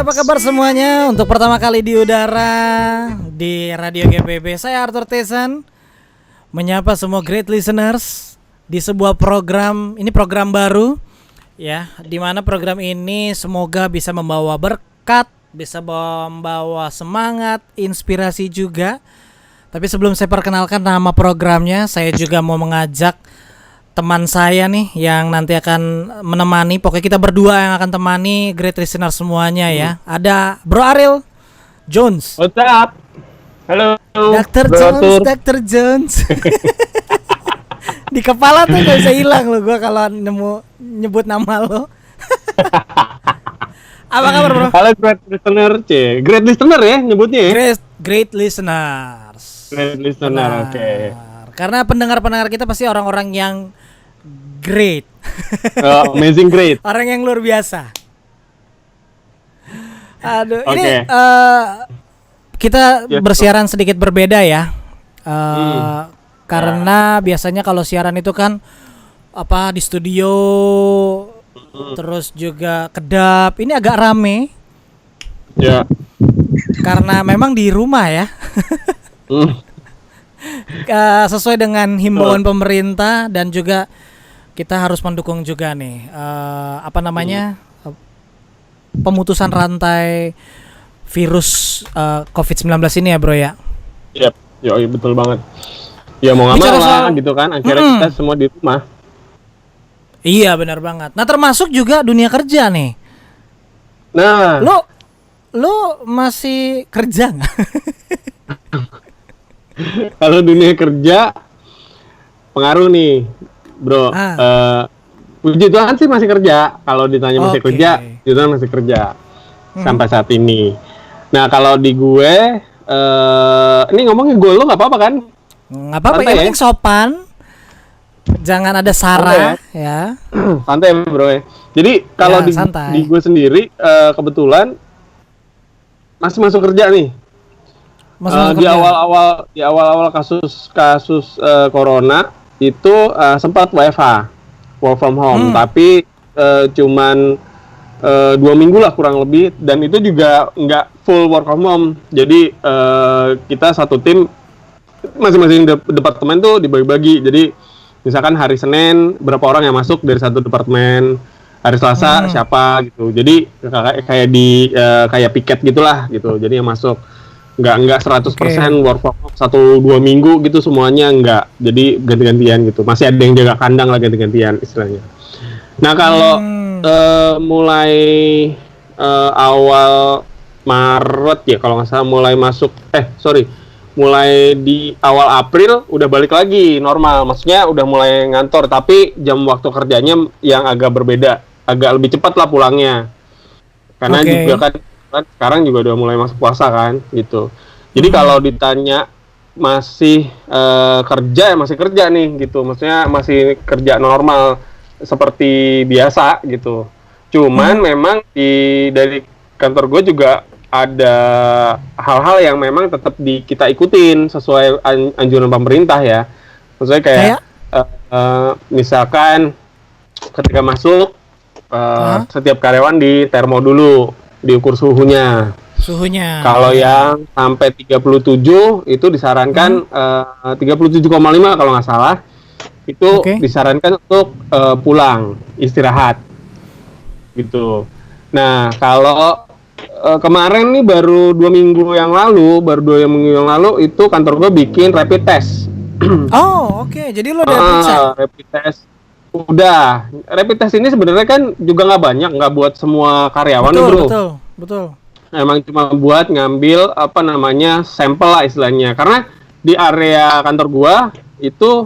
apa kabar semuanya? Untuk pertama kali di udara di Radio GPB, saya Arthur Tesan menyapa semua great listeners di sebuah program. Ini program baru ya, di mana program ini semoga bisa membawa berkat, bisa membawa semangat, inspirasi juga. Tapi sebelum saya perkenalkan nama programnya, saya juga mau mengajak teman saya nih yang nanti akan menemani. Pokoknya kita berdua yang akan temani great listener semuanya ya. Ada Bro Ariel Jones. What's up? Halo. Dr. Jones, Dr. Jones. Di kepala tuh gak bisa hilang lo gue kalau nyebut nama lo. Apa kabar bro? Halo great listener, great listener ya nyebutnya ya? Great listeners. Great listener, oke. Karena pendengar-pendengar kita pasti orang-orang yang great. Amazing great. Orang yang luar biasa. Aduh, Okay. ini kita bersiaran sedikit berbeda ya. Karena biasanya kalau siaran itu kan di studio, terus juga kedap. Ini agak rame. Ya. Karena memang di rumah ya. Sesuai dengan himbauan pemerintah dan juga kita harus mendukung juga nih pemutusan rantai virus COVID-19 ini ya bro ya. Yap, betul banget. Ya mau nggak mau lah gitu kan, akhirnya kita semua di rumah. Iya benar banget. Nah termasuk juga dunia kerja nih. Nah, lo masih kerja nggak? Kalau dunia kerja pengaruh nih, bro. Puji Tuhan sih masih kerja. Kalau ditanya masih kerja, puji Tuhan masih kerja sampai saat ini. Nah kalau di gue, ini ngomongin gue lo nggak apa-apa kan? Nggak apa-apa, yang penting sopan. Jangan ada sara ya. Santai bro ya. Jadi kalau di gue sendiri kebetulan masih masuk kerja nih. Di awal-awal kasus corona itu sempat WFH, work from home, tapi cuman 2 minggu lah kurang lebih, dan itu juga nggak full work from home. Jadi kita satu tim masing-masing departemen tuh dibagi-bagi. Jadi misalkan hari Senin berapa orang yang masuk dari satu departemen, hari Selasa siapa gitu. Jadi kayak piket gitulah gitu. Jadi yang masuk nggak 100% work from home 1-2 minggu gitu semuanya nggak. Jadi ganti-gantian gitu. Masih ada yang jaga kandang lah, ganti-gantian istilahnya. Nah kalau mulai awal Maret ya kalau nggak salah mulai di awal April udah balik lagi normal. Maksudnya udah mulai ngantor, tapi jam waktu kerjanya yang agak berbeda, agak lebih cepat lah pulangnya. Karena juga kan sekarang juga udah mulai masuk puasa kan gitu. Jadi kalau ditanya masih kerja ya masih kerja nih gitu. Maksudnya masih kerja normal seperti biasa gitu. Cuman memang dari kantor gue juga ada hal-hal yang memang tetap kita ikutin sesuai anjuran pemerintah ya. Maksudnya kayak misalkan ketika masuk setiap karyawan di termo dulu, diukur suhunya. Kalau yang sampai 37 itu disarankan 37,5 kalau nggak salah. Itu disarankan untuk pulang, istirahat. Gitu. Nah, kalau kemarin nih baru 2 minggu yang lalu itu kantor gue bikin rapid test. Jadi lo udah periksa? Rapid test. Udah. Rapid test ini sebenarnya kan juga nggak banyak, nggak buat semua karyawan nih bro. Betul. Emang cuma buat ngambil sampel lah istilahnya. Karena di area kantor gua itu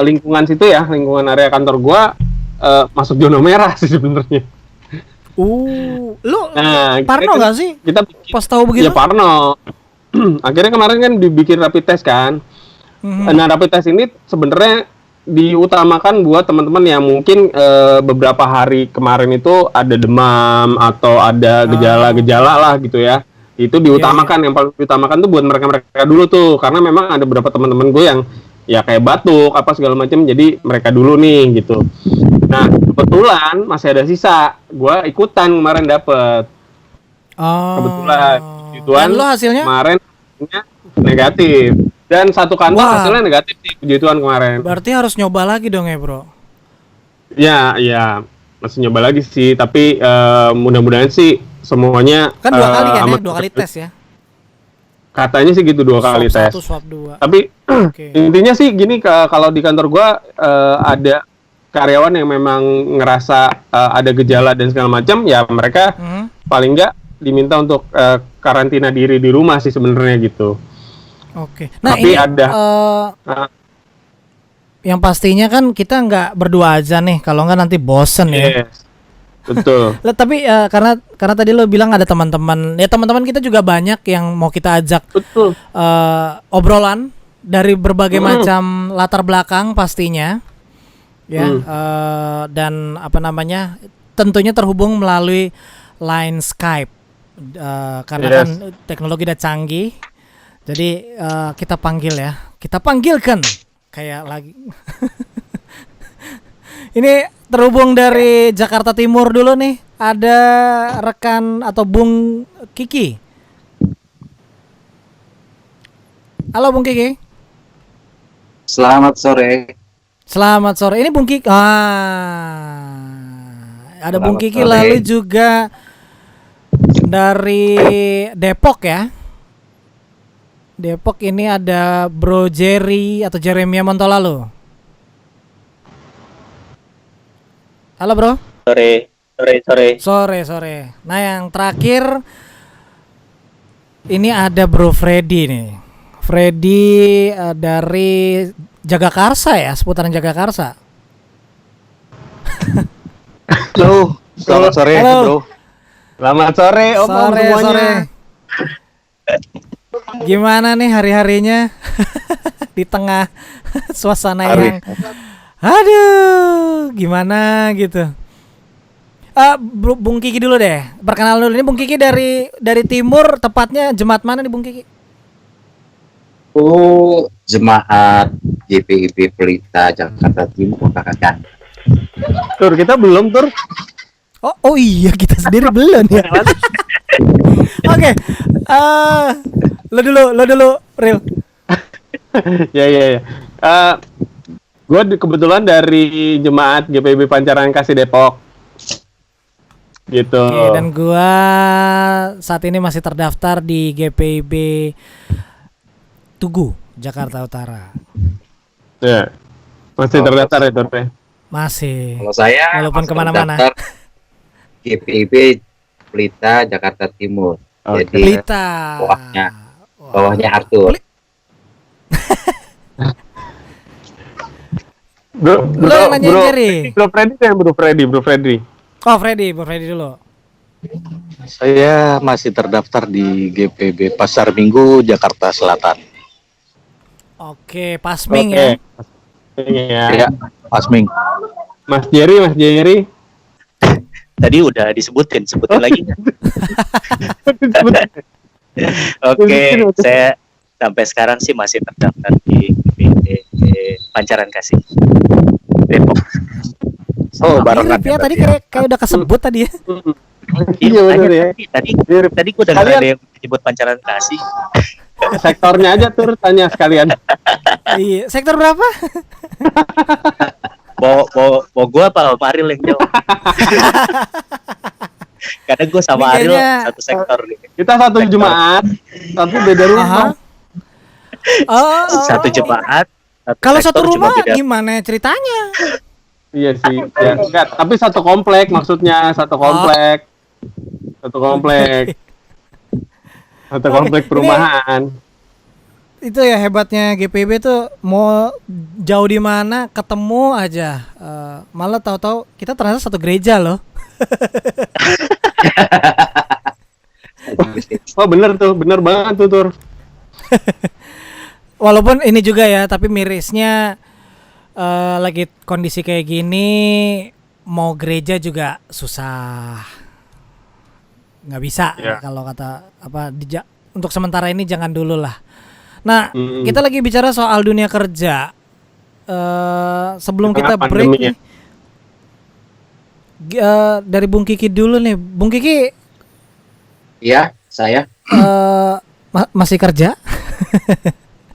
lingkungan situ ya, lingkungan area kantor gua masuk zona merah sih sebenarnya. Lu parno nggak sih? Kita pas tahu begitu? Ya parno. Akhirnya kemarin kan dibikin rapid test kan. Nah rapid test ini sebenarnya diutamakan buat teman-teman yang mungkin beberapa hari kemarin itu ada demam atau ada gejala-gejala lah gitu ya. Itu diutamakan, yang paling diutamakan tuh buat mereka dulu tuh, karena memang ada beberapa teman-teman gue yang ya kayak batuk apa segala macam, jadi mereka dulu nih gitu. Nah kebetulan masih ada sisa, gue ikutan kemarin dapet. Kebetulan Puji lo hasilnya kemarin negatif. Dan satu kantor hasilnya negatif sih Puji kemarin. Berarti harus nyoba lagi dong ya, Bro? Ya, masih nyoba lagi sih, tapi mudah-mudahan sih semuanya kan 2 kali kan ya, 2 kali tes ya. Katanya sih gitu 2 kali tes. 1, swab 2. Tapi intinya sih gini, kalau di kantor gua ada karyawan yang memang ngerasa ada gejala dan segala macam, ya mereka paling enggak diminta untuk karantina diri di rumah sih sebenarnya gitu. Oke. Nah, tapi ini ada yang pastinya kan kita nggak berdua aja nih, kalau nggak nanti bosen ya. Betul. Tapi karena tadi lo bilang ada teman-teman, ya teman-teman kita juga banyak yang mau kita ajak. Betul. Obrolan dari berbagai macam latar belakang pastinya, ya. Dan apa namanya, tentunya terhubung melalui line Skype, karena kan teknologi udah canggih. Jadi kita panggilkan kayak lagi. Ini terhubung dari Jakarta Timur dulu nih. Ada rekan atau Bung Kiki. Halo Bung Kiki. Selamat sore. Selamat sore. Ini Bung Kiki. Ada Bung Kiki sore. Lalu juga dari Depok ya. Depok ini ada Bro Jerry atau Jeremia Montolalo. Halo Bro. Sore. Nah yang terakhir ini ada Bro Freddy nih. Freddy dari Jagakarsa ya, seputaran Jagakarsa. Halo, selamat sore. Halo. Bro. Selamat sore Om semuanya. Sore. Gimana nih hari-harinya di tengah suasana yang aduh, gimana gitu. Bung Kiki dulu deh. Perkenalan dulu, ini Bung Kiki dari timur, tepatnya jemaat mana nih Bung Kiki? Oh, jemaat GPIB Pelita Jakarta Timur Kakak. Tur, kita belum Tur. Oh iya, kita sendiri belum ya. Oke. Lo dulu, Real. Ya. Gue kebetulan dari jemaat GPIB Pancaran Kasih Depok. Gitu. Oke, dan gue saat ini masih terdaftar di GPIB Tugu, Jakarta Utara. Ya, masih terdaftar ya Tur? Masih. Kalau saya walaupun kemana-mana. GPIB Pelita Jakarta Timur. Okay. Jadi Pelita. Bawahnya Arthur. Bro Freddy. Oh, Freddy dulu. Saya masih terdaftar di GPB Pasar Minggu Jakarta Selatan. Oke, Pasming ya. Ya, Pasming. Mas Jerry. Tadi udah sebutin lagi. Oke, saya sampai sekarang sih masih terdaftar di Pancaran Kasih Depok. Barengan ya tadi kayak udah kesebut tadi ya. Iya benar ya. Tadi gue udah ada yang menyebut Pancaran Kasih. Sektornya aja Tur, tanya sekalian. Iya, sektor berapa? Mau gue apa Maril yang jawab? Karena gue sama Aril satu sektor nih. Kita satu jemaat, tapi beda rumah. Satu jemaat. Kalau satu rumah gimana ceritanya? Iya sih, ya enggak, tapi satu komplek maksudnya, satu komplek perumahan. Itu ya hebatnya GPIB tuh, mau jauh di mana ketemu aja. Malah tahu-tahu kita ternyata satu gereja loh. Oh bener banget tuh Tur. Walaupun ini juga ya, tapi mirisnya lagi kondisi kayak gini, mau gereja juga susah, nggak bisa kalau kata untuk sementara ini jangan dulu lah. Nah, kita lagi bicara soal dunia kerja. Sebelum kita break nih, dari Bung Kiki dulu nih. Bung Kiki, Iya, saya masih kerja?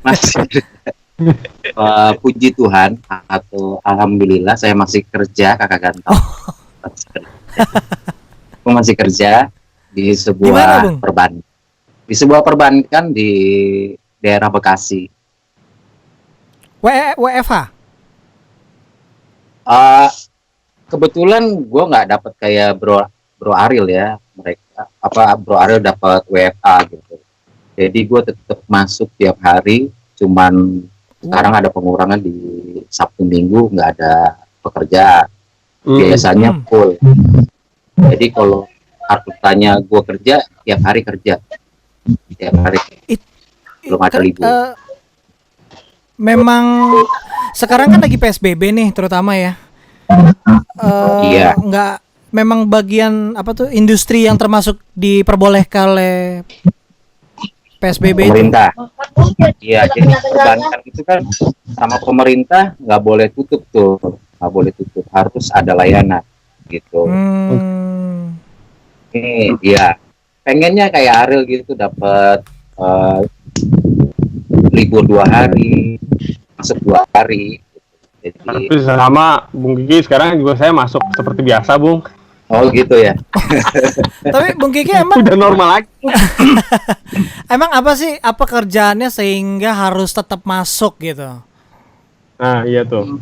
masih. Puji Tuhan atau alhamdulillah saya masih kerja, Kakak Ganteng. Aku masih kerja di sebuah perbankan. Di sebuah perbankan di daerah Bekasi. WFH? Kebetulan gue nggak dapat kayak Bro Ariel ya, mereka Bro Ariel dapat WFA gitu. Jadi gue tetap masuk tiap hari, cuman sekarang ada pengurangan di Sabtu Minggu nggak ada pekerjaan. Biasanya full. Jadi kalau harus tanya gue kerja, tiap hari kerja. Tiap hari. Belum ada libur. Memang sekarang kan lagi PSBB nih terutama ya. Iya. Nggak, memang bagian industri yang termasuk diperbolehkan oleh PSBB pemerintah. Iya, jadi perbankan itu kan sama pemerintah nggak boleh tutup tuh, nggak boleh tutup, harus ada layanan gitu. Ini dia pengennya kayak Ariel gitu dapat libur 2 hari, masuk 2 hari. Jadi sama Bung Kiki sekarang juga saya masuk seperti biasa, Bung. Oh gitu ya. Tapi Bung Kiki emang udah normal lagi. Emang apa sih kerjaannya sehingga harus tetap masuk gitu? Nah iya tuh.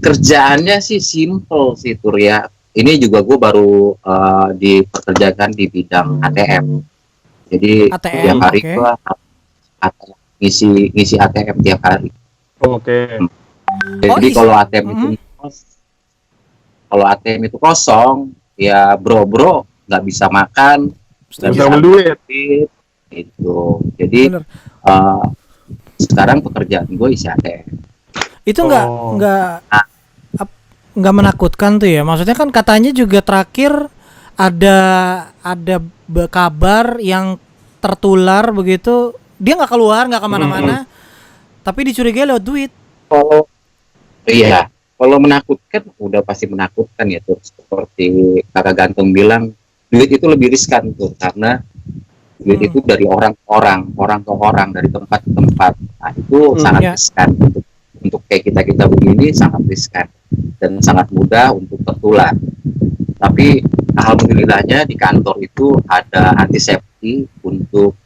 Kerjaannya sih simple sih Tur ya. Ini juga gue baru dipekerjakan di bidang ATM. Jadi tiap hari gue ngisi ATM tiap hari. Oke. Jadi kalau ATM itu kosong, ya bro nggak bisa makan, nggak bisa duit. Itu. Jadi sekarang pekerjaan gue isi ATM. Itu nggak menakutkan tuh ya? Maksudnya kan katanya juga terakhir ada kabar yang tertular begitu, dia nggak keluar, nggak kemana-mana, tapi dicurigai lewat duit. Oh iya. Kalau menakutkan, udah pasti menakutkan ya tuh. Seperti Kakak Ganteng bilang, duit itu lebih riskan tuh, karena duit itu dari orang ke orang, dari tempat ke tempat. Nah itu sangat riskan untuk kayak kita begini, sangat riskan dan sangat mudah untuk tertular. Tapi alhamdulillahnya di kantor itu ada antisepsi untuk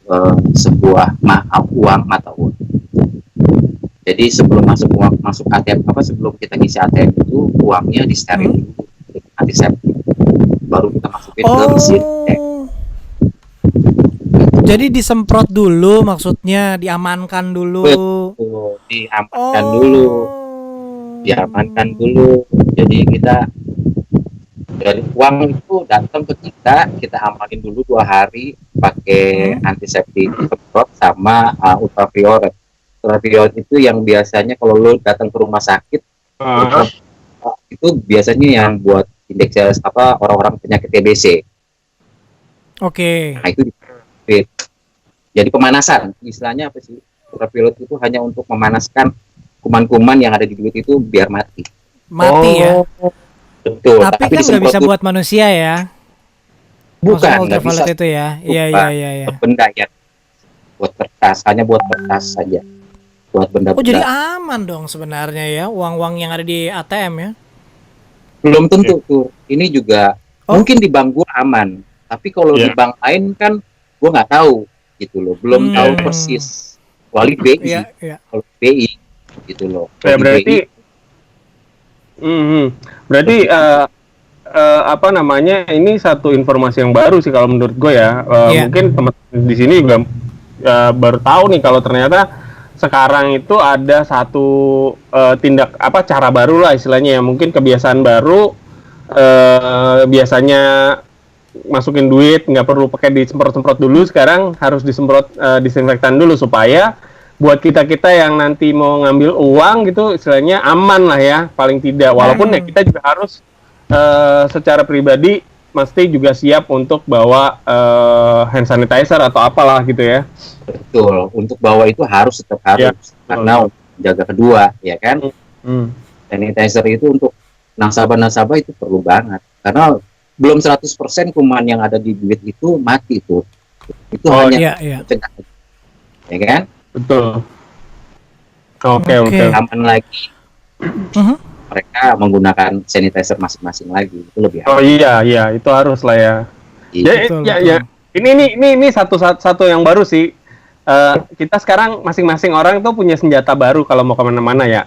sebuah mata uang. Jadi sebelum masuk ATM sebelum kita ngisi ATM itu uangnya disteril dulu, antiseptik, baru kita masukin ke mesin. Jadi disemprot dulu, maksudnya diamankan dulu. Betul, diamankan dulu. Jadi kita dari uang itu datang ke kita amanin dulu 2 hari pakai antiseptik semprot sama ultraviolet. Ultraviolet itu yang biasanya kalau lo datang ke rumah sakit itu biasanya yang buat indeks orang-orang penyakit TBC. Oke. Nah itu jadi pemanasan, istilahnya apa sih? Ultraviolet itu hanya untuk memanaskan kuman-kuman yang ada di duit itu biar mati. Ya. Betul. Tapi kan nggak bisa buat manusia ya. Bukan. Nggak bisa. Itu ya. Iya. Benda ya. Buat kertas, hanya buat kertas saja. Buat benda-benda. Oh jadi aman dong sebenarnya ya uang-uang yang ada di ATM ya? Belum tentu tuh. Ini juga mungkin di bank gua aman, tapi kalau di bank lain kan gua nggak tahu gitu loh, belum tahu persis. Kecuali BI, kalau BI gitu loh. Berarti ini satu informasi yang baru sih kalau menurut gue ya. Mungkin teman-teman di sini juga baru tahu nih kalau ternyata sekarang itu ada satu cara baru lah istilahnya ya, mungkin kebiasaan baru. Biasanya masukin duit nggak perlu pakai disemprot-semprot dulu, sekarang harus disemprot disinfektan dulu supaya buat kita yang nanti mau ngambil uang gitu istilahnya aman lah ya, paling tidak. Walaupun ya kita juga harus secara pribadi mesti juga siap untuk bawa hand sanitizer atau apalah gitu ya. Betul, untuk bawa itu tetap harus karena untuk jaga kedua ya kan. Sanitizer itu untuk nasabah itu perlu banget, karena belum 100% kuman yang ada di duit itu mati tuh. Itu hanya mencegah, ya kan? Betul. Oke. Aman lagi. Mereka menggunakan sanitizer masing-masing lagi, itu lebih aman. Oh iya, itu harus lah ya. Betul. Ini satu yang baru sih. Kita sekarang masing-masing orang tuh punya senjata baru kalau mau kemana-mana ya.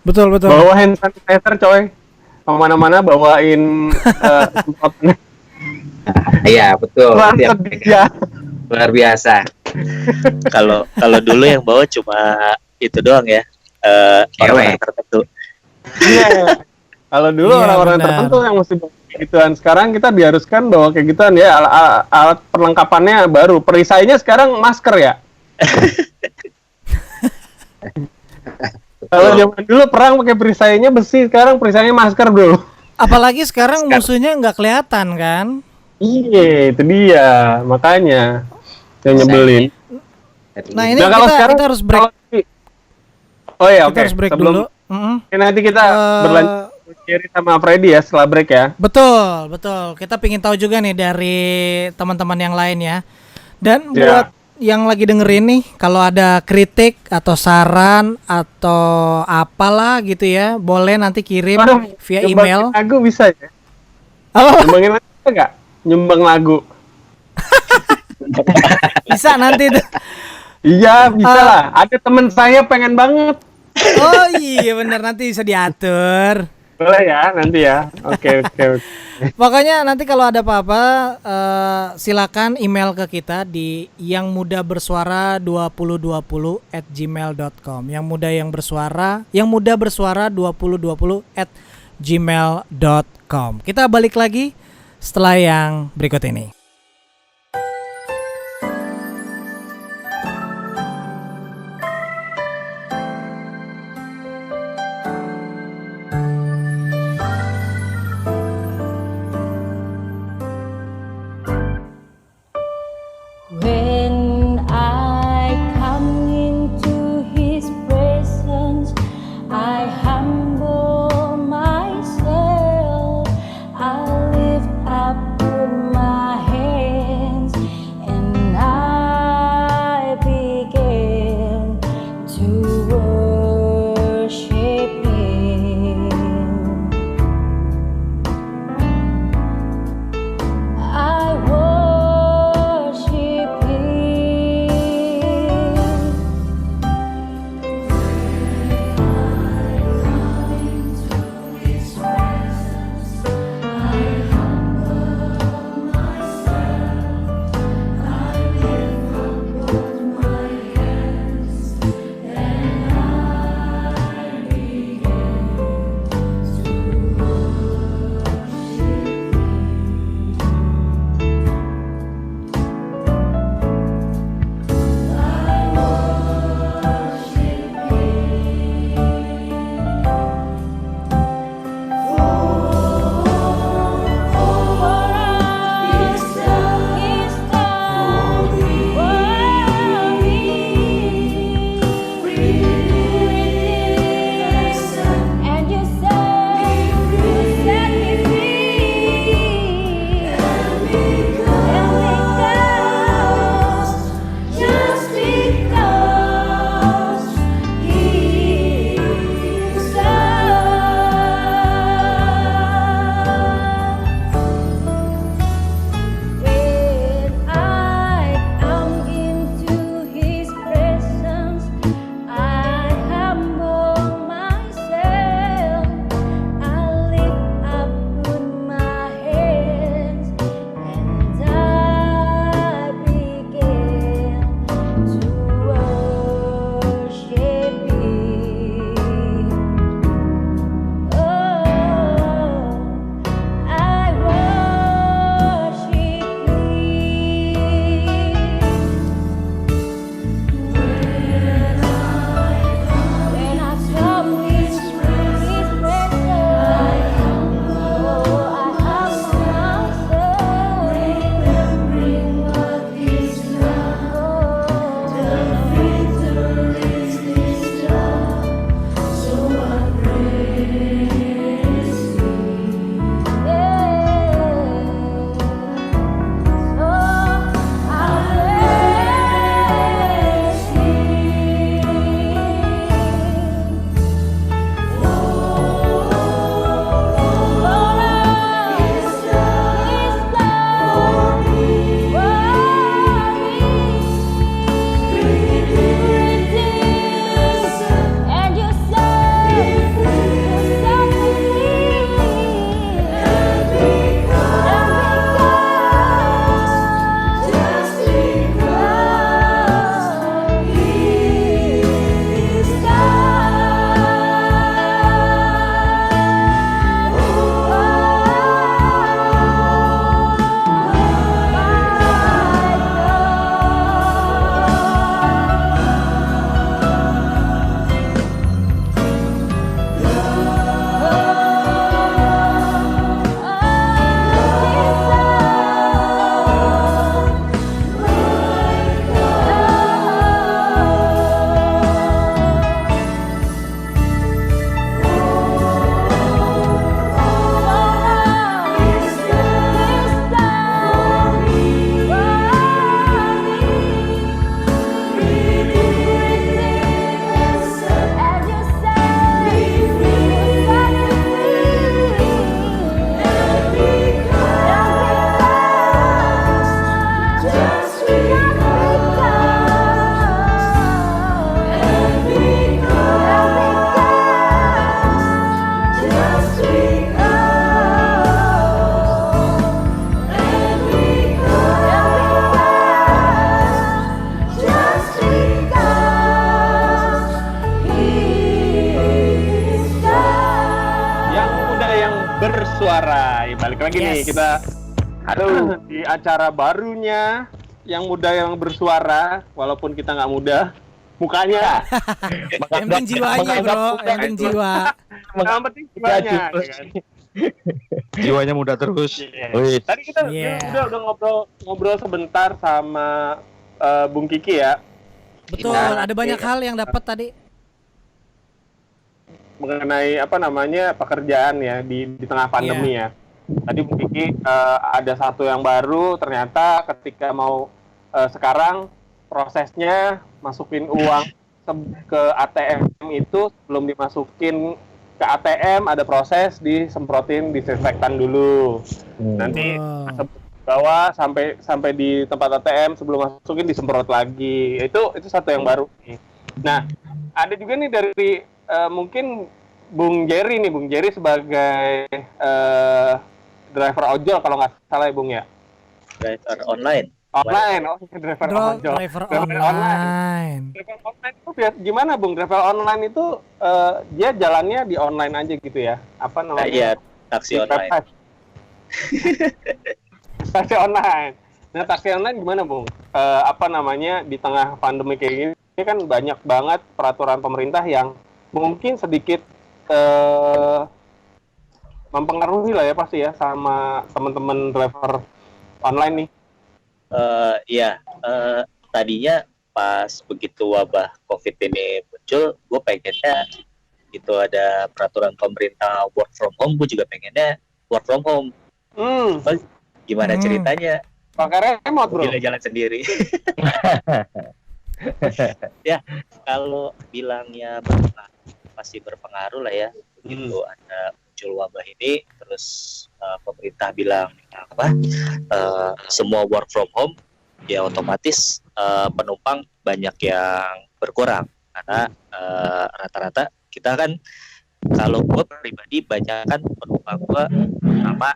Betul. Bawa hand sanitizer coy. Kemana-mana bawain semprotnya. Iya betul. Luar biasa. Kalau dulu yang bawa cuma itu doang ya. Orang tertentu. Iya. Kalau dulu orang-orang tertentu yang mesti bawa gituan. Sekarang kita diharuskan bawa kayak gituan ya. Alat perlengkapannya baru. Perisainya sekarang masker ya. Kalau zaman dulu perang pakai perisainya besi, sekarang perisainya masker dulu. Apalagi sekarang musuhnya nggak kelihatan kan? Iya, itu dia. Makanya yang nyebelin. Nah ini kita harus break. Oke. Harus break dulu. Nanti kita berlanjut sama Freddy ya setelah break ya. Betul. Kita pingin tahu juga nih dari teman-teman yang lain ya. Dan buat yang lagi dengerin nih, kalau ada kritik atau saran atau apalah gitu ya, boleh nanti kirim via email. Lagu bisa ya? Nyumbangin lagu nggak? Nyumbang lagu. Bisa nanti tuh. Iya bisa lah. Ada teman saya pengen banget. Oh iya bener, nanti bisa diatur. Boleh ya nanti ya. Oke. Pokoknya nanti kalau ada apa-apa silakan email ke kita di yangmudabersuara2020@gmail.com. Yang muda bersuara 2020@gmail.com. Kita balik lagi setelah yang berikut ini. When I come into His presence, I humble myself. I lift up, put my bersuara. Ya, balik lagi nih kita di acara barunya yang muda yang bersuara, walaupun kita nggak muda mukanya. Yang penting jiwanya bro, yang penting jiwa. Yang penting jiwanya. Ya kan? Jiwanya muda terus. Tadi kita udah ngobrol sebentar sama Bung Kiki ya. Betul, ada banyak hal yang dapat tadi. Mengenai pekerjaan ya di tengah pandemi ya. Tadi Bung Kiki ada satu yang baru, ternyata ketika mau sekarang prosesnya masukin uang ke ATM itu sebelum dimasukin ke ATM ada proses disemprotin disinfektan dulu. Nanti bawa sampai di tempat ATM sebelum masukin disemprot lagi. Itu satu yang baru nih. Nah, ada juga nih dari mungkin Bung Jerry sebagai driver ojol kalau nggak salah ya Bung ya. Driver online. Driver online. Driver online itu gimana Bung? Driver online itu dia jalannya di online aja gitu ya? Apa namanya? Iya, taksi online. Taksi online. Nah, taksi online gimana Bung? Di tengah pandemi kayak gini kan banyak banget peraturan pemerintah yang mungkin sedikit mempengaruhi lah ya pasti ya sama teman-teman driver online nih. Tadinya pas begitu wabah COVID ini muncul, gue pengennya itu ada peraturan pemerintah work from home, gue juga pengennya work from home. Gimana ceritanya? Pakai remote bro. Gila jalan sendiri. Ya, kalau bilangnya pasti berpengaruh lah ya. Begitu ada muncul wabah ini, terus pemerintah bilang semua work from home, ya otomatis penumpang banyak yang berkurang karena rata-rata kita kan, kalau gue pribadi banyak kan penumpang gue sama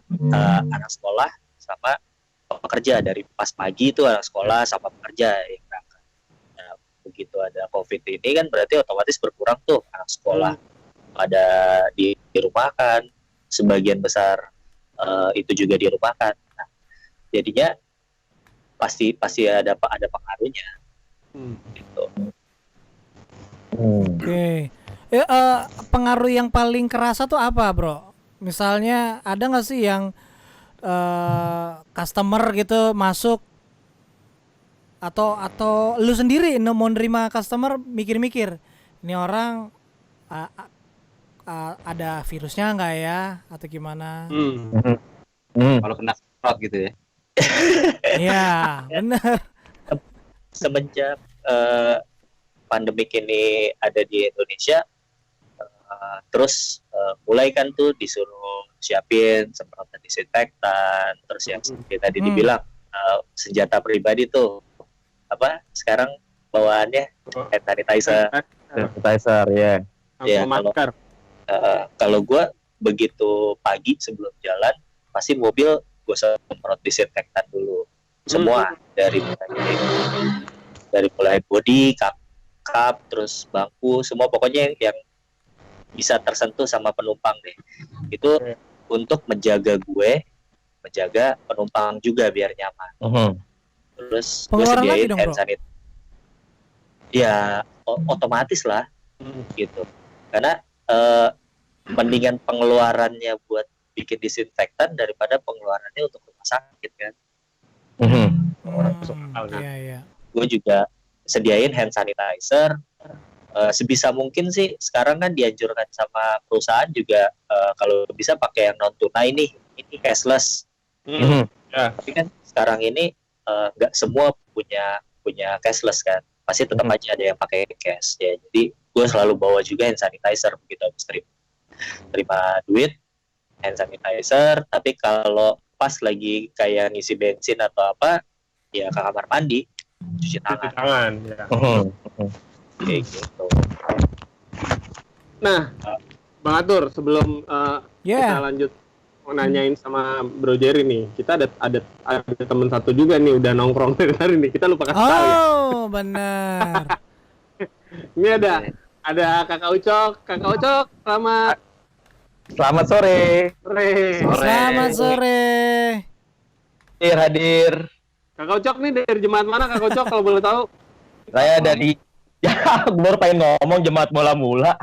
anak sekolah sama pekerja, dari pas pagi itu anak sekolah sama pekerja yang berangkat. Nah, begitu ada COVID ini kan berarti otomatis berkurang tuh anak sekolah pada dirumahkan, sebagian besar itu juga dirumahkan. Nah, jadinya pasti ada pengaruhnya. Gitu. Oke. Pengaruh yang paling kerasa tuh apa, bro? Misalnya ada nggak sih yang customer gitu masuk atau lu sendiri mau nerima customer mikir-mikir ini orang ada virusnya nggak ya atau gimana? Kalau kena semprot gitu ya. Iya, benar. Semenjak pandemik ini ada di Indonesia, terus mulai kan tuh disuruh siapin semprotan disinfektan, terus yang seperti tadi dibilang senjata pribadi tuh sekarang bawaannya hand sanitizer, ya. Ya, kalau gue begitu pagi sebelum jalan pasti mobil gue semprot disinfektan dulu semua, dari mulai body, kap, terus bangku, semua pokoknya yang bisa tersentuh sama penumpang deh. Itu untuk menjaga penumpang juga biar nyaman. Terus gue sediain hand sanitizer. Ya otomatis lah, gitu. Karena mendingan pengeluarannya buat bikin disinfektan daripada pengeluarannya untuk rumah sakit kan. Iya. Gue juga sediain hand sanitizer. Sebisa mungkin sih sekarang kan dianjurkan sama perusahaan juga kalau bisa pakai yang non tunai nih, ini cashless. Tapi kan sekarang ini nggak semua punya cashless kan, pasti tetap aja ada yang pakai cash ya. Jadi gue selalu bawa juga hand sanitizer begitu habis terima duit, hand sanitizer. Tapi kalau pas lagi kayak ngisi bensin atau apa, ya ke kamar mandi cuci tangan ya. Kayak gitu. Nah, Bang Atur, sebelum kita lanjut mau nanyain sama Bro Jerry nih, kita ada teman satu juga nih udah nongkrong dari hari nih, kita lupa kasih tahu ya. Oh, benar. Ini ada Kakak Ucok, selamat Selamat sore. Selamat sore. Hadir. Kak Kocok nih dari jemaat mana Kak Kocok kalau boleh tahu? Saya dari gue baru pengen ngomong jemaat mula-mula.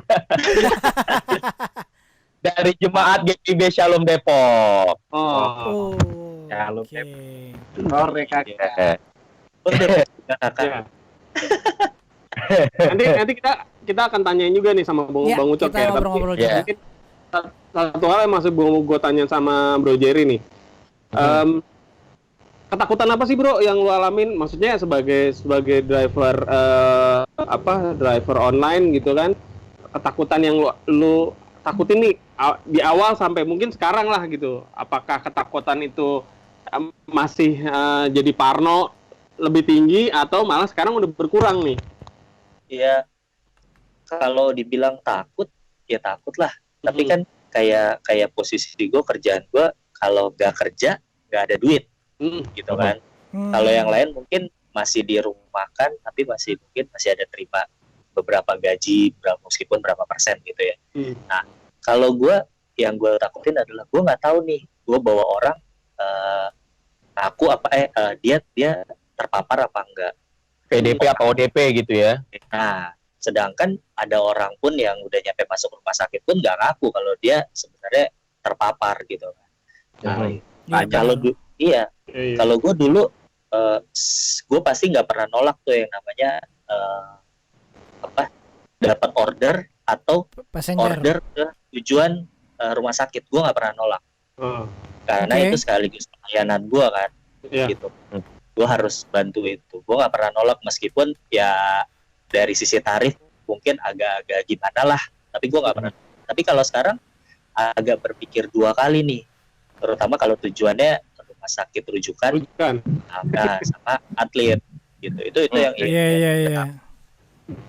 Dari jemaat GPB Shalom Depok. Oh. Shalom Oke. Sore Kakak. Kakak. Nanti kita akan tanyain juga nih sama Bang Ucok kita ngobrol-ngobrol juga. Mungkin satu hal yang masih gue tanya sama Bro Jerry nih. Ketakutan apa sih bro yang lu alamin? Maksudnya sebagai driver driver online gitu kan? Ketakutan yang lu takutin nih di awal sampai mungkin sekarang lah gitu. Apakah ketakutan itu masih jadi parno lebih tinggi atau malah sekarang udah berkurang nih? Ya kalau dibilang takut ya takut lah. Tapi kan kayak posisi gue, kerjaan gue kalau nggak kerja nggak ada duit. Gitu kan. Kalau yang lain mungkin masih dirumahkan tapi masih ada terima beberapa gaji meskipun berapa persen gitu ya. Nah kalau yang gue takutin adalah gue nggak tahu nih gue bawa orang dia terpapar apa enggak, PDP apa ODP gitu ya. Nah sedangkan ada orang pun yang udah nyampe masuk rumah sakit pun nggak ngaku kalau dia sebenarnya terpapar gitu kan. Kalau gue dulu gue pasti nggak pernah nolak tuh yang namanya dapat order atau order ke tujuan rumah sakit. Gue nggak pernah nolak karena itu sekaligus pelayanan gue kan. Gitu gue harus bantu itu. Gue nggak pernah nolak meskipun ya dari sisi tarif mungkin agak-agak gimana lah, tapi gue nggak pernah. Tapi kalau sekarang agak berpikir 2 kali nih, terutama kalau tujuannya rumah sakit rujukan sama atlet gitu. Itu yang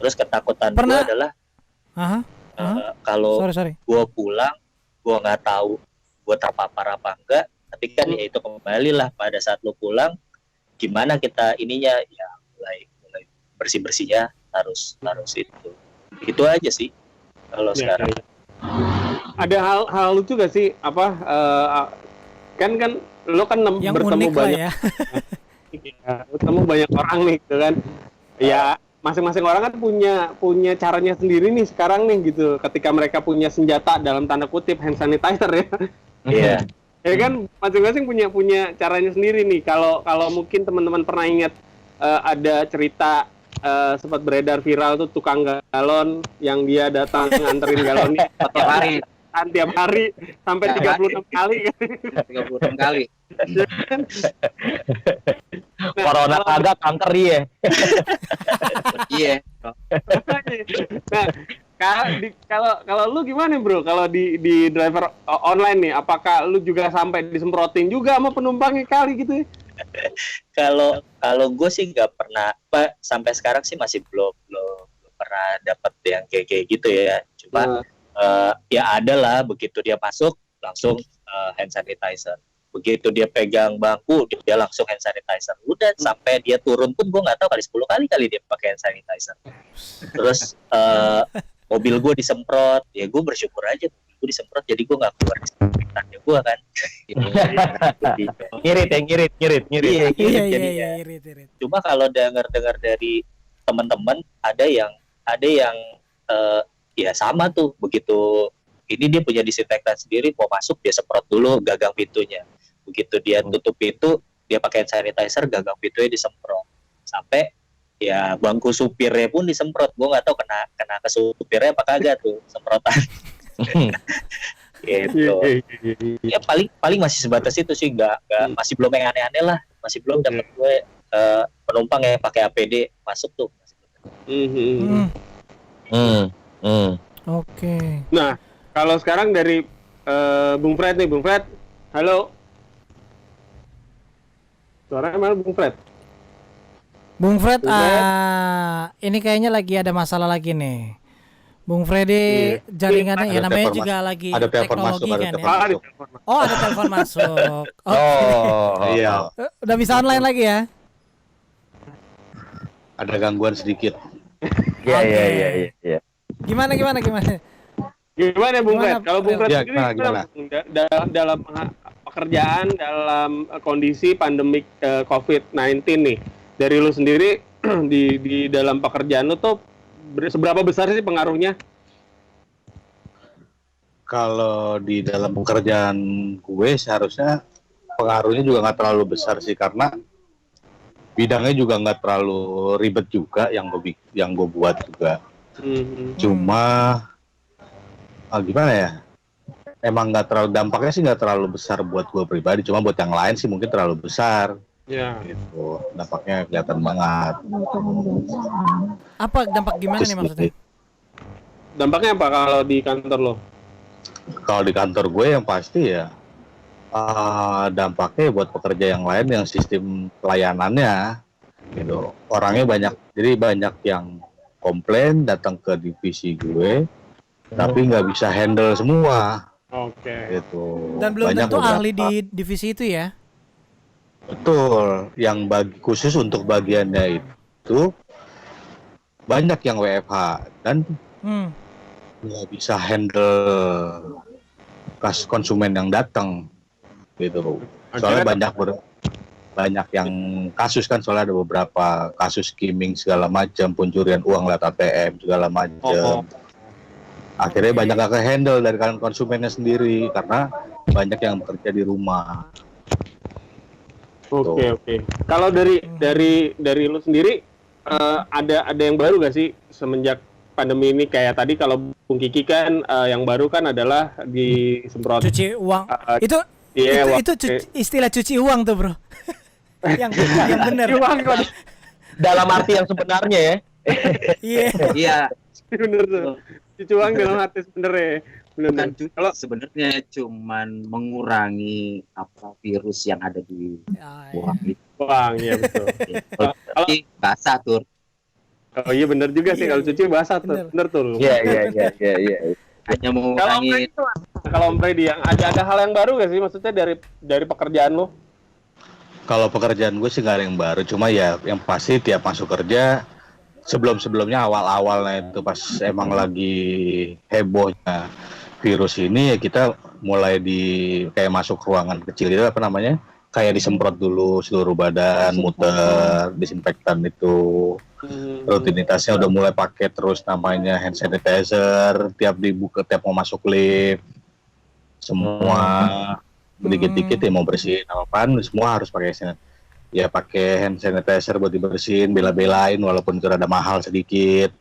terus ketakutan gue adalah kalau gue pulang gue nggak tahu gue terpapar apa enggak. Tapi kan ya itu kembali lah pada saat lo pulang gimana kita ininya ya mulai bersihnya harus itu aja sih kalau sekarang. Ada hal lucu gak sih kan lo kan bertemu banyak bertemu banyak orang nih gitu kan ya, masing-masing orang kan punya caranya sendiri nih sekarang nih gitu, ketika mereka punya senjata dalam tanda kutip hand sanitizer ya. Iya. Ya kan masing-masing punya caranya sendiri nih. Kalau mungkin teman-teman pernah ingat ada cerita sempat beredar viral tuh tukang galon yang dia datang nganterin galonnya tiap hari sampai 36 kali. 36 kali. Corona kagak, kanker dia. Iya. Nah, kalau lu gimana bro? Kalau di driver online nih, apakah lu juga sampai disemprotin juga sama penumpangnya kali gitu ya? Kalau gue sih nggak pernah, sampai sekarang sih masih belum pernah dapat yang kayak gitu ya. Cuma ya ada lah, begitu dia masuk langsung hand sanitizer. Begitu dia pegang bangku dia langsung hand sanitizer. Udah sampai dia turun pun gue nggak tahu kali 10 kali dia pakai hand sanitizer. Terus mobil gue disemprot, ya gue bersyukur aja mobil gue disemprot jadi gue nggak keluar disemprotannya gue kan. Ngirit. Iya. Cuma kalau dengar dari teman-teman ada yang ya sama tuh, begitu ini dia punya disinfektan sendiri, mau masuk dia semprot dulu gagang pintunya. Begitu dia tutup pintu, dia pakai sanitizer, gagang pintunya disemprot. Sampai ya bangku supirnya pun disemprot. Gue nggak tahu kena ke supirnya apa kagak tuh semprotan. Gitu. Ya paling masih sebatas itu sih, nggak masih belum yang aneh-aneh lah. Masih belum dapat gue penumpang yang pakai APD masuk tuh. Oke. Nah, kalau sekarang dari Bung Fred nih, Bung Fred, halo. Suaranya mana Bung Fred? Bung Fred, ini kayaknya lagi ada masalah lagi nih. Bung Freddy jaringannya ya namanya juga lagi ada teknologi masuk, kan ya. Masuk. Oh, ada telepon masuk. Iya. Udah bisa online lagi ya? Ada gangguan sedikit. Iya. Gimana? Gimana Bung Fred? Kalau Bung Fred Ya, sendiri gimana? dalam pekerjaan dalam kondisi pandemik COVID-19 nih, dari lu sendiri di dalam pekerjaan lu tuh seberapa besar sih pengaruhnya? Kalau di dalam pekerjaan gue seharusnya pengaruhnya juga nggak terlalu besar sih, karena bidangnya juga nggak terlalu ribet juga yang gue buat juga. Cuma gimana ya? Emang nggak terlalu, dampaknya sih nggak terlalu besar buat gue pribadi, cuma buat yang lain sih mungkin terlalu besar. Ya. Gitu, dampaknya kelihatan banget. Apa dampak gimana nih maksudnya? Dampaknya apa kalau di kantor lo? Kalau di kantor gue yang pasti ya dampaknya buat pekerja yang lain yang sistem pelayanannya gitu. Orangnya banyak, jadi banyak yang komplain datang ke divisi gue, tapi nggak bisa handle semua. Oke. Gitu. Dan belum Banyak tentu beberapa. ahli di divisi itu ya? Betul, yang khusus untuk bagiannya itu banyak yang WFH dan nggak bisa handle konsumen yang datang gitu. Soalnya banyak yang kasus kan, soalnya ada beberapa kasus skimming segala macam, pencurian uang lewat ATM segala macam. Akhirnya banyak gak ke-handle dari kalian konsumennya sendiri karena banyak yang bekerja di rumah. Oke. Kalau dari lu sendiri ada yang baru gak sih semenjak pandemi ini? Kayak tadi kalau Bung Kiki kan yang baru kan adalah disemprot cuci uang. Itu istilah cuci uang tuh, Bro. yang benar. Dalam arti yang sebenarnya ya. Iya. Bener tuh. Cuci uang dalam arti sebenarnya. Bukan kalau sebenarnya cuman mengurangi virus yang ada di uang itu. Uang, ya betul. Kalau basah tuh. Oh iya benar juga sih, kalau cuci basah tuh. Bener tuh. Iya. Hanya mengurangi. Kalau Om Freddy yang ada hal yang baru gak sih maksudnya dari pekerjaan lo? Kalau pekerjaan gue sih gak ada yang baru, cuma ya yang pasti tiap masuk kerja sebelumnya awal-awalnya itu pas emang lagi hebohnya virus ini ya, kita mulai kayak masuk ruangan kecil itu apa namanya, kayak disemprot dulu seluruh badan, muter disinfektan itu. Rutinitasnya udah mulai pakai terus namanya hand sanitizer tiap mau masuk lift, semua dikit-dikit ya mau bersihin apaan semua harus pakai hand sanitizer buat dibersihin, bela-belain walaupun itu rada mahal sedikit.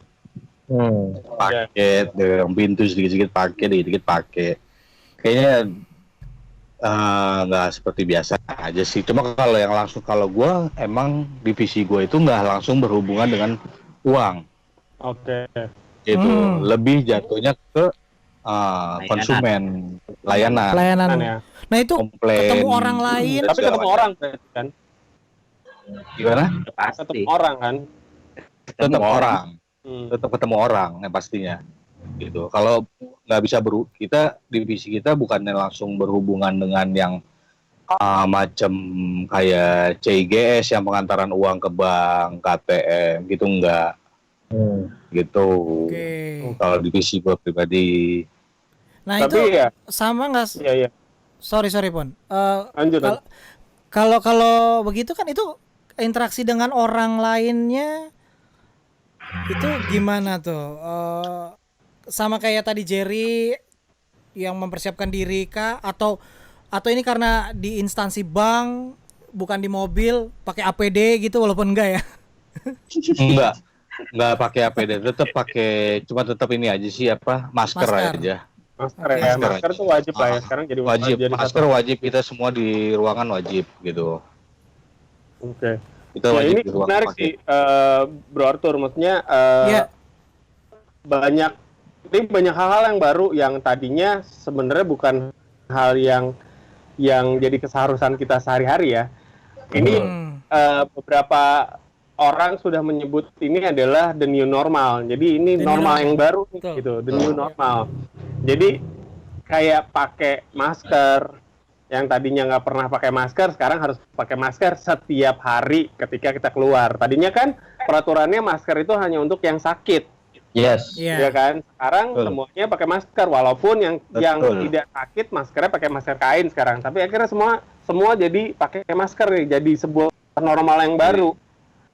Pakai dengan pintu sedikit-sedikit pakai, dikit-dikit pakai. Kayaknya nggak seperti biasa aja sih. Cuma kalau gue emang divisi gue itu nggak langsung berhubungan dengan uang. Oke. Gitu. Lebih jatuhnya ke konsumen, layanan. Ya. Nah itu ketemu orang lain. Tapi ketemu orang kan? Gimana? Ketemu orang kan? Tetap orang. Tetap ketemu orang yang pastinya. Gitu. Kalau nggak bisa divisi kita bukannya langsung berhubungan dengan yang macam kayak CIGS yang pengantaran uang ke bank, KTM gitu enggak. Gitu. Kalau divisi gue pribadi. Nah tapi itu ya, sama nggak? Iya. Sorry Pon. Lanjut. Kalau begitu kan itu interaksi dengan orang lainnya itu gimana tuh? Sama kayak tadi Jerry yang mempersiapkan diri kah? Atau ini karena di instansi bank bukan di mobil pakai APD gitu walaupun enggak ya? Enggak pakai APD, cuma tetap ini aja sih masker aja. Masker tuh wajib lah ya sekarang, jadi wajib. Masker wajib, kita semua di ruangan wajib gitu. Oke. Itu wajib ini di ruangan menarik pakai. sih, Bro Arthur, maksudnya banyak hal-hal yang baru yang tadinya sebenarnya bukan hal yang jadi keseharusan kita sehari-hari ya. Ini beberapa orang sudah menyebut ini adalah the new normal. Jadi ini normal yang baru gitu, the new normal. Jadi kayak pakai masker yang tadinya nggak pernah pakai masker, sekarang harus pakai masker setiap hari ketika kita keluar. Tadinya kan peraturannya masker itu hanya untuk yang sakit. Yes. Ya kan? Sekarang Betul. semuanya pakai masker, walaupun yang Betul. tidak sakit maskernya pakai masker kain sekarang. Tapi akhirnya semua jadi pakai masker nih, jadi sebuah normal yang baru.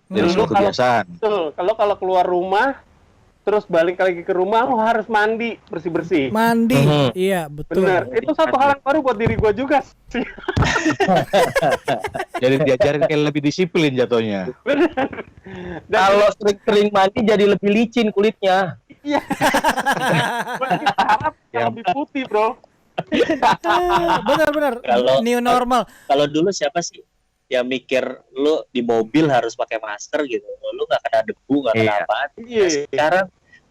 Jadi Lu suatu kebiasaan. kalau keluar rumah terus balik lagi ke rumah lu harus mandi bersih-bersih. Mandi. Iya, betul. Benar. Itu satu hal yang baru buat diri gua juga sih. Jadi diajarin kayak lebih disiplin jatuhnya. Dan Kalau sering mandi jadi lebih licin kulitnya. iya. Gua harap yang lebih putih, Bro. Benar-benar. Kalau- New normal. Kalau dulu siapa sih yang mikir lu di mobil harus pakai masker gitu, lu nggak kena debu, nggak kena Iya. apaan. Iya. Nah, sekarang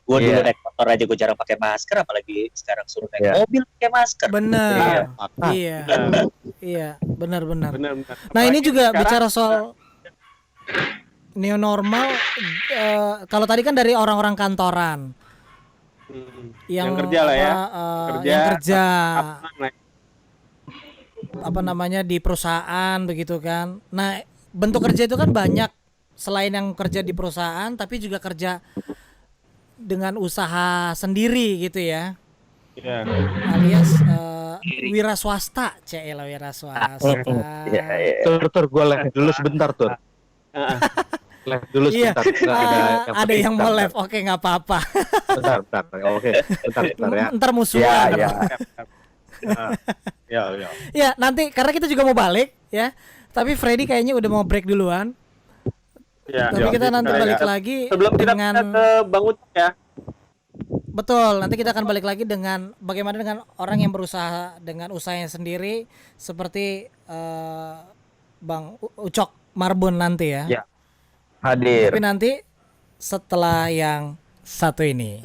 gua dulu Iya. naik motor aja gua jarang pakai masker, apalagi sekarang suruh naik Iya. mobil pakai masker. Benar. Iya. Iya. Iya, benar-benar. Benar. Nah, ini Apalagi juga sekarang- bicara soal new normal. Kalau tadi kan dari orang-orang kantoran yang kerja lah ya. yang kerja Apa- apa namanya di perusahaan begitu kan. Nah, bentuk kerja itu kan banyak, selain yang kerja di perusahaan tapi juga kerja dengan usaha sendiri gitu ya. Iya. Alias wira swasta, CL wira swasta. Tur, gue live dulu sebentar, Tur. Live dulu Iya, sebentar. Nggak ada yang mau live, oke nggak apa-apa. Bentar. Oke, bentar ya. Ntar musuhan. Iya. Ya. Ya, nanti karena kita juga mau balik ya. Tapi Freddy kayaknya udah mau break duluan. Iya. Tapi kita nanti Iya. balik lagi Sebelum kita dengan ke Bang Ucok ya. betul. Nanti kita akan balik lagi dengan bagaimana dengan orang yang berusaha dengan usahanya sendiri seperti Bang Ucok Marbun nanti ya. Ya. Hadir. Tapi nanti setelah yang satu ini.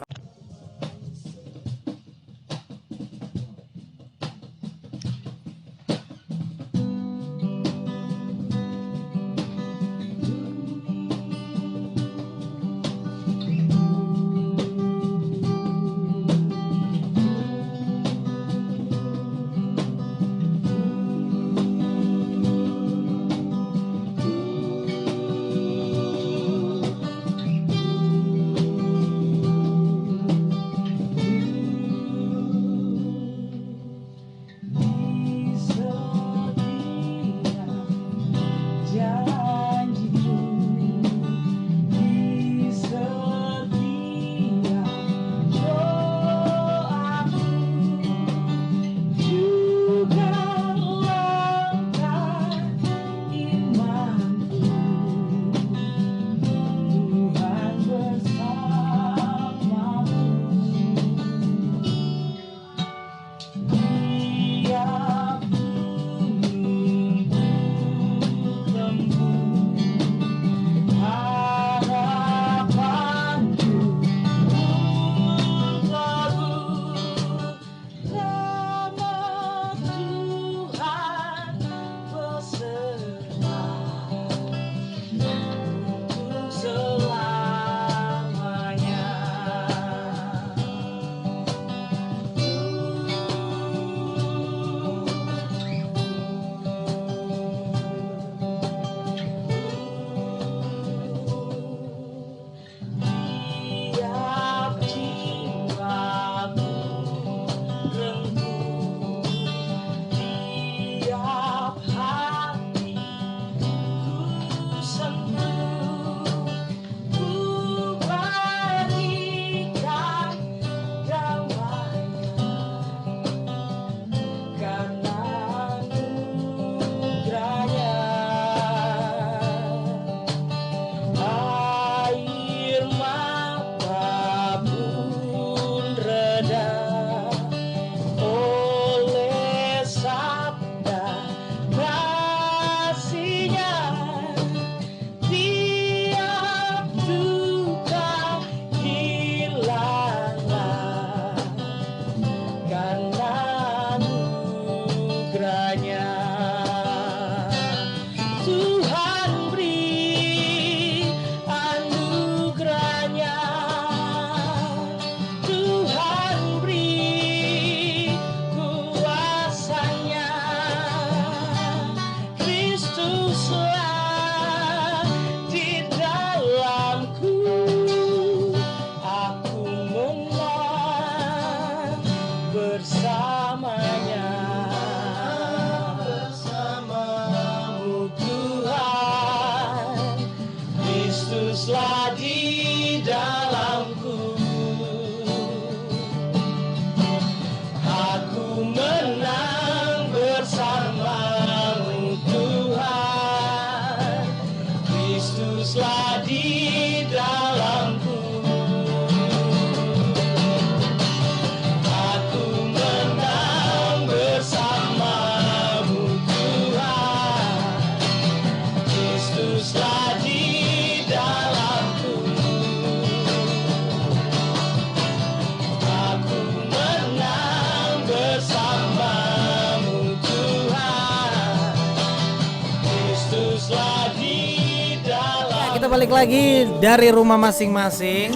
balik lagi dari rumah masing-masing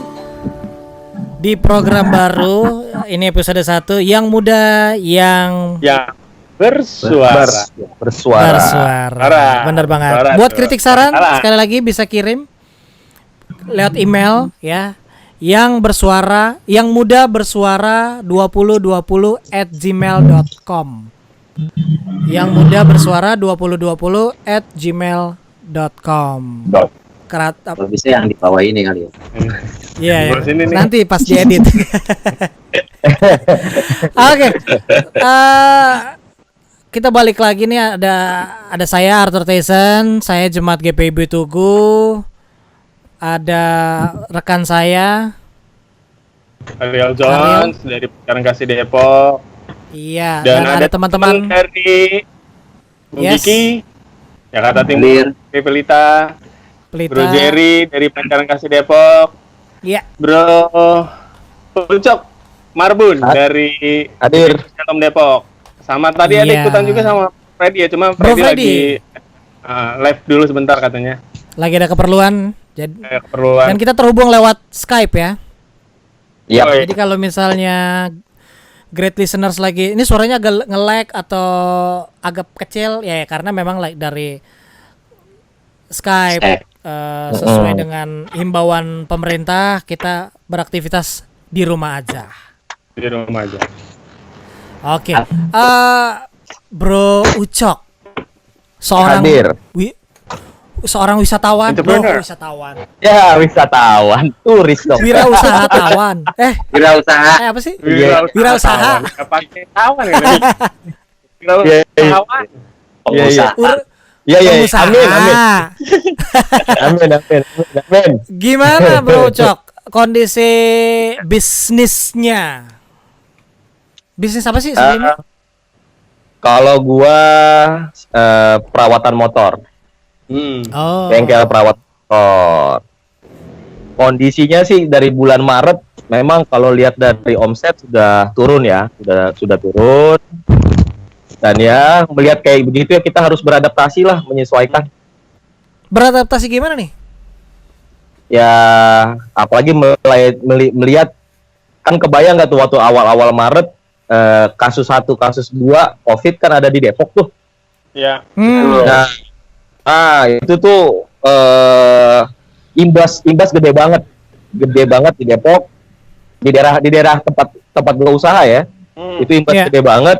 di program baru. Ini episode 1, yang muda yang bersuara. Bener banget. Buat kritik saran sekali lagi bisa kirim lewat email ya. Yang bersuara, yang muda bersuara 2020@gmail.com. Yang muda bersuara 2020@gmail.com. Kalau bisa yang di bawah ini kali ya. Iya, nanti pas diedit. Oke. Kita balik lagi nih, ada saya Arthur Tyson, saya Jemaat GPIB Tugu. Ada rekan saya Ariel Jones dari Pencarian Kasih Depok. Iya, dan ada teman-teman dari Bugiki, Jakarta Timur, Pelita, Bro Jerry dari Pencarian Kasih Depok. Iya. Bro Pucok Marbun dari Telkom Depok. Sama tadi ada ikutan juga sama Freddy ya, cuma Freddy lagi live dulu sebentar katanya. Lagi ada keperluan. Keperluan. Dan kita terhubung lewat Skype ya. Iya. Jadi kalau misalnya great listeners lagi, ini suaranya agak nge-lag atau agak kecil ya, karena memang dari Skype sesuai dengan himbauan pemerintah, kita beraktivitas di rumah aja. Di rumah aja. Oke. Bro Ucok, seorang seorang wisatawan, wisatawan. Ya, wisatawan, turis dong. Wirausahawan. Wirausaha. Apa sih? Wirausaha. Enggak pakai tawan ya. Wirausahawan. Iya. Amin. Gimana Bro Ucok? Kondisi bisnisnya? Bisnis apa sih sebelumnya? Kalau gua perawatan motor. Bengkel perawat motor. Kondisinya sih dari bulan Maret memang kalau lihat dari omset sudah turun ya, sudah turun. Dan ya melihat kayak begitu ya kita harus beradaptasi lah, menyesuaikan. Beradaptasi gimana nih? Ya apalagi melihat kan kebayang nggak tuh waktu awal-awal Maret kasus 1, kasus 2 COVID kan ada di Depok tuh. Iya. Nah, itu tuh imbas gede banget di Depok, di daerah tempat gua usaha ya. Itu imbas gede banget.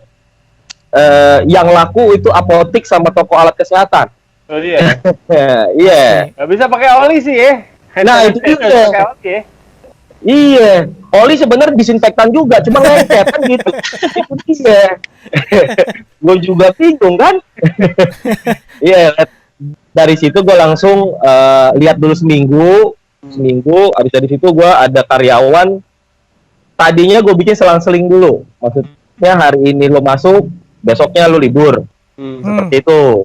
Yang laku itu apotik sama toko alat kesehatan. Oh iya. Iya. Nggak bisa pakai oli sih ya. Nah itu juga. Iya, oli sebenarnya disinfektan juga, cuma lengket kan gitu. Itu dia. Gue juga bingung kan. Iya. Dari situ gue langsung lihat dulu seminggu, abis dari situ gue ada karyawan. Tadinya gue bikin selang-seling dulu, maksudnya hari ini lo masuk, besoknya lo libur, seperti itu.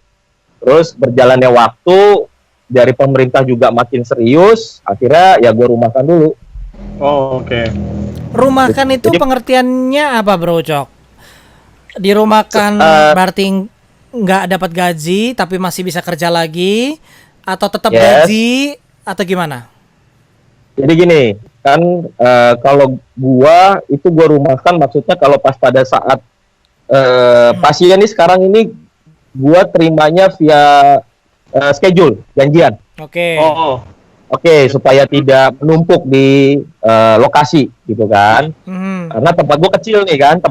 Terus berjalannya waktu, dari pemerintah juga makin serius, akhirnya ya gue rumahkan dulu. Oh oke. Rumahkan itu pengertiannya apa Bro Cok? Dirumahkan berarti nggak dapat gaji tapi masih bisa kerja lagi, atau tetap gaji atau gimana? Jadi gini kan, kalau gua rumahkan maksudnya kalau pas pada saat pasien ini sekarang ini gua terimanya via schedule, janjian. Oke. Oke, supaya tidak menumpuk di lokasi gitu kan. Karena tempat gua kecil nih kan,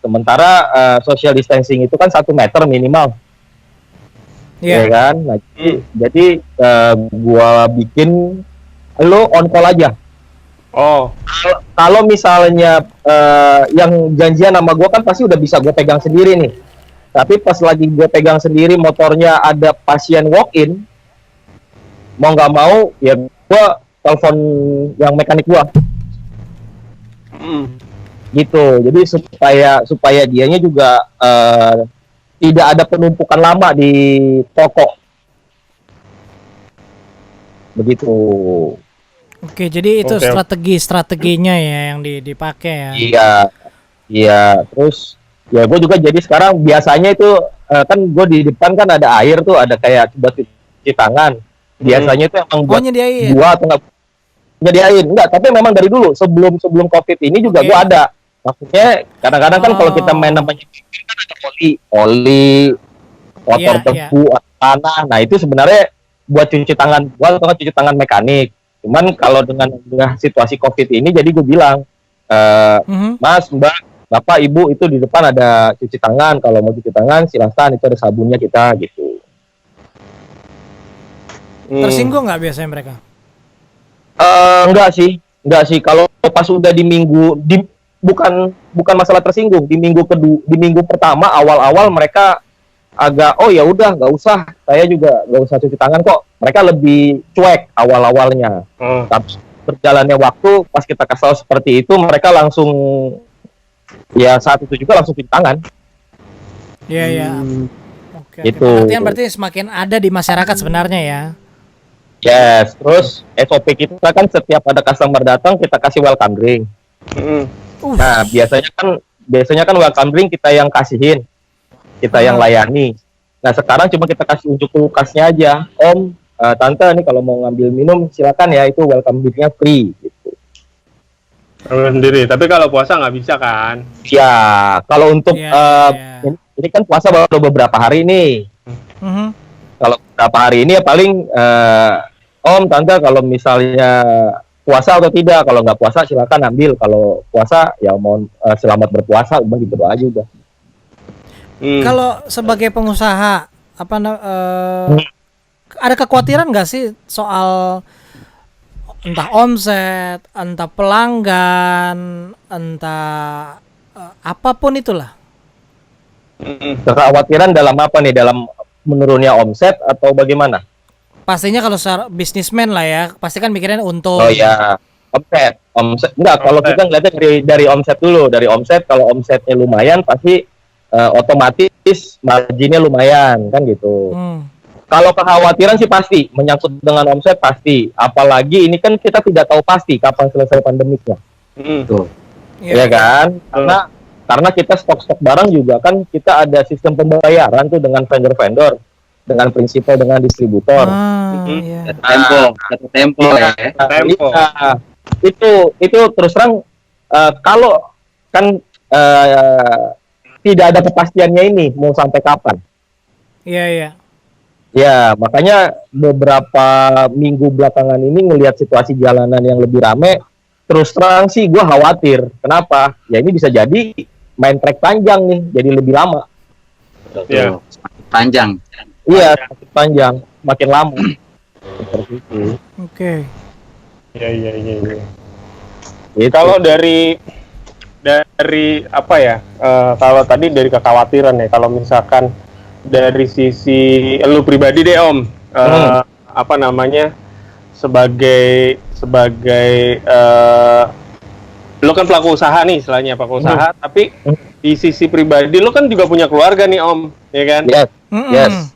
sementara social distancing itu kan 1 meter minimal. Iya kan. Nah, jadi gua bikin lo on call aja. Kalau misalnya yang janjian sama gua kan pasti udah bisa gua pegang sendiri nih. Tapi pas lagi gua pegang sendiri motornya ada pasien walk in, mau nggak mau ya gue telepon yang mekanik gue gitu, jadi supaya dianya juga tidak ada penumpukan lama di toko begitu. Oke, jadi itu strateginya ya yang dipakai ya. Iya, terus ya gue juga jadi sekarang biasanya itu kan gue di depan kan ada air tuh, ada kayak buat cuci tangan. Biasanya itu emang buat nyediain. gua atau nggak nyediain. Enggak, tapi memang dari dulu sebelum COVID ini juga gua ada. Maksudnya kadang-kadang kan kalau kita main namanya kan ada oli, kotor debu, tanah. Nah, itu sebenarnya buat cuci tangan gua atau cuci tangan mekanik. Cuman kalau dengan situasi COVID ini, jadi gue bilang, Mas, Mbak, Bapak, Ibu, itu di depan ada cuci tangan. Kalau mau cuci tangan, silahkan, itu ada sabunnya kita, gitu. Tersinggung nggak biasanya mereka? Enggak sih. Kalau pas udah di minggu, bukan masalah tersinggung. Di minggu pertama, awal-awal mereka agak, oh ya udah, nggak usah. Saya juga nggak usah cuci tangan kok. Mereka lebih cuek awal-awalnya. Tapi berjalannya waktu, pas kita kasih tahu seperti itu, mereka langsung, ya saat itu juga langsung cuci tangan. Iya. Oke. Gitu. Berarti semakin ada di masyarakat sebenarnya ya. Yes. Terus SOP kita kan setiap ada customer datang, kita kasih welcome drink. Nah, biasanya kan welcome drink kita yang kasihin, kita yang layani. Nah, sekarang cuma kita kasih unjuk kulkasnya aja. Om, Tante nih kalau mau ngambil minum silakan ya, itu welcome drinknya free gitu. Sendiri, tapi kalau puasa nggak bisa kan? Ya, kalau untuk ini kan puasa baru beberapa hari nih. Kalau beberapa hari ini ya paling Om, Tante kalau misalnya puasa atau tidak, kalau nggak puasa silakan ambil, kalau puasa ya mohon selamat berpuasa, begitu aja udah. Kalau sebagai pengusaha ada kekhawatiran nggak sih soal entah omset, entah pelanggan, entah apapun itulah? Kekhawatiran dalam apa nih? Dalam menurunnya omset atau bagaimana? Pastinya kalau secara bisnismen lah ya, pasti kan mikirin untung. Oh ya, omset enggak, kalau kita ngeliatnya dari omset dulu. Dari omset, kalau omsetnya lumayan pasti otomatis marginnya lumayan kan gitu. Kalau kekhawatiran sih pasti menyangkut dengan omset pasti, apalagi ini kan kita tidak tahu pasti kapan selesai pandemiknya. Ya kan? Karena kita stok barang juga kan kita ada sistem pembayaran tuh dengan vendor-vendor, dengan prinsipal, dengan distributor. Tempo. Itu terus terang kalau kan tidak ada kepastiannya ini mau sampai kapan. Iya. Ya, makanya beberapa minggu belakangan ini ngelihat situasi jalanan yang lebih rame, terus terang sih gue khawatir. Kenapa? Ya ini bisa jadi main track panjang nih, jadi lebih lama. Iya. Panjang. Iya, panjang, makin lama. Oke. Iya. Kalau dari apa ya? Kalau tadi dari kekhawatiran ya, kalau misalkan dari sisi lu pribadi deh Om, apa namanya, sebagai lu kan pelaku usaha nih, istilahnya pelaku usaha, tapi di sisi pribadi lu kan juga punya keluarga nih Om, ya kan? Yes.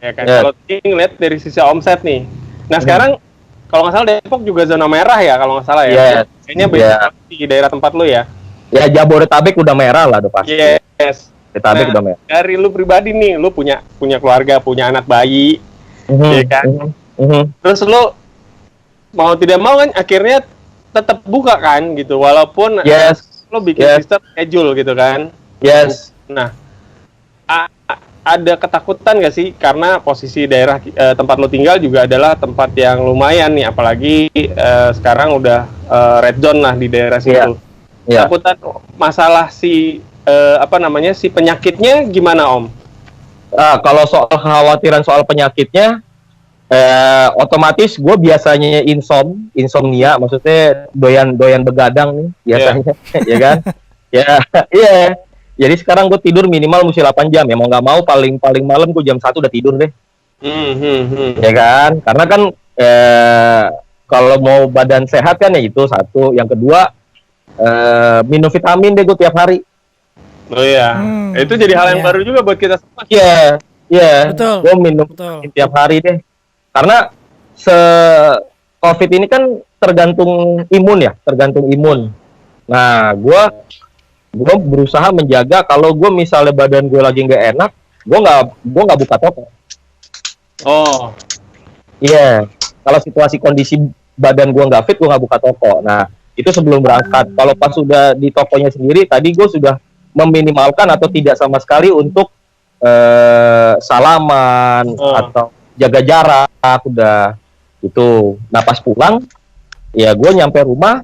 Ya kan. Kalau ngeliat dari sisi omset nih, nah sekarang kalau nggak salah Depok juga zona merah ya, kalau nggak salah ya. Kayaknya beda di daerah tempat lu ya. Ya, Jabodetabek udah merah lah, udah pasti. Yes. Jabodetabek udah merah. Dari lu pribadi nih, lu punya keluarga, punya anak bayi, ya kan? Terus lu mau tidak mau kan akhirnya tetap buka kan gitu, walaupun lu bikin sistem schedule gitu kan? Yes. Nah, ada ketakutan nggak sih, karena posisi daerah tempat lu tinggal juga adalah tempat yang lumayan nih, apalagi sekarang udah red zone lah di daerah situ. Ketakutan masalah si penyakitnya gimana Om? Kalau soal kekhawatiran soal penyakitnya, otomatis gue biasanya insomnia, maksudnya doyan begadang nih biasanya, ya kan? Iya. Jadi sekarang gue tidur minimal mesti 8 jam ya, mau nggak mau paling malam gue jam 1 udah tidur deh. Ya kan? Karena kan kalau mau badan sehat kan ya itu satu. Yang kedua minum vitamin deh gue tiap hari. Oh iya. Itu jadi hal yang baru juga buat kita semua. Iya. Gue minum tiap hari deh. Karena COVID ini kan tergantung imun. Nah, gue berusaha menjaga kalau gue misalnya badan gue lagi nggak enak, gue nggak buka toko. Iya, kalau situasi kondisi badan gue nggak fit, gue nggak buka toko. Nah, itu sebelum berangkat. Kalau pas sudah di tokonya sendiri, tadi gue sudah meminimalkan atau tidak sama sekali untuk salaman atau jaga jarak, udah gitu. Nah, pas pulang, ya gue nyampe rumah,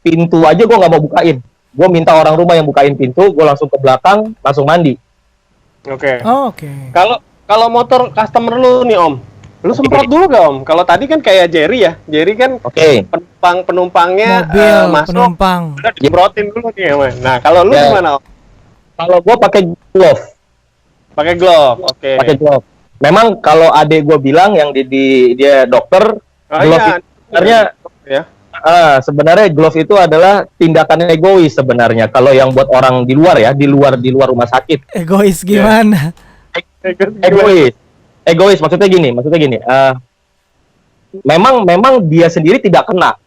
pintu aja gue nggak mau bukain. Gue minta orang rumah yang bukain pintu, gue langsung ke belakang, langsung mandi. Oke. Oke. Kalau motor customer lu nih Om, lu semprot dulu gak Om? Kalau tadi kan kayak Jerry ya, Jerry kan penumpangnya mobil masuk, penumpang udah disemprotin dulu nih Om. Nah kalau lu gimana Om? Kalau gue pakai glove. Pakai glove, oke. Pakai glove. Memang kalau adik gue bilang yang dia dokter, glove itu sebenarnya sebenarnya glove itu adalah tindakan egois sebenarnya. Kalau yang buat orang di luar ya, di luar rumah sakit. Egois gimana? Egois maksudnya gini. Memang dia sendiri tidak kena,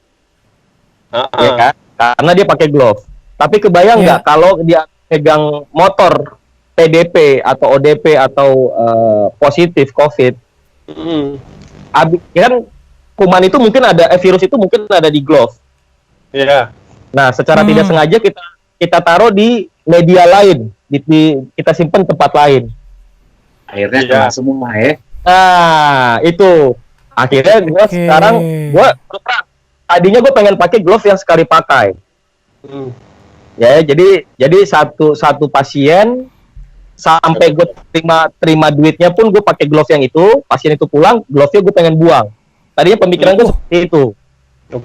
ya kan? Karena dia pakai glove. Tapi kebayang nggak kalau dia pegang motor PDP atau ODP atau positif COVID, kan kuman itu mungkin ada, virus itu mungkin ada di glove. Iya. Nah, secara tidak sengaja kita taruh di media lain, kita simpan tempat lain. Akhirnya kena semua ya. Nah, itu. Akhirnya gue sekarang, tadinya gue pengen pakai glove yang sekali pakai. Ya, jadi satu pasien, sampai gue terima duitnya pun gue pakai glove yang itu. Pasien itu pulang, glove-nya gue pengen buang. Tadinya pemikiran gue seperti itu.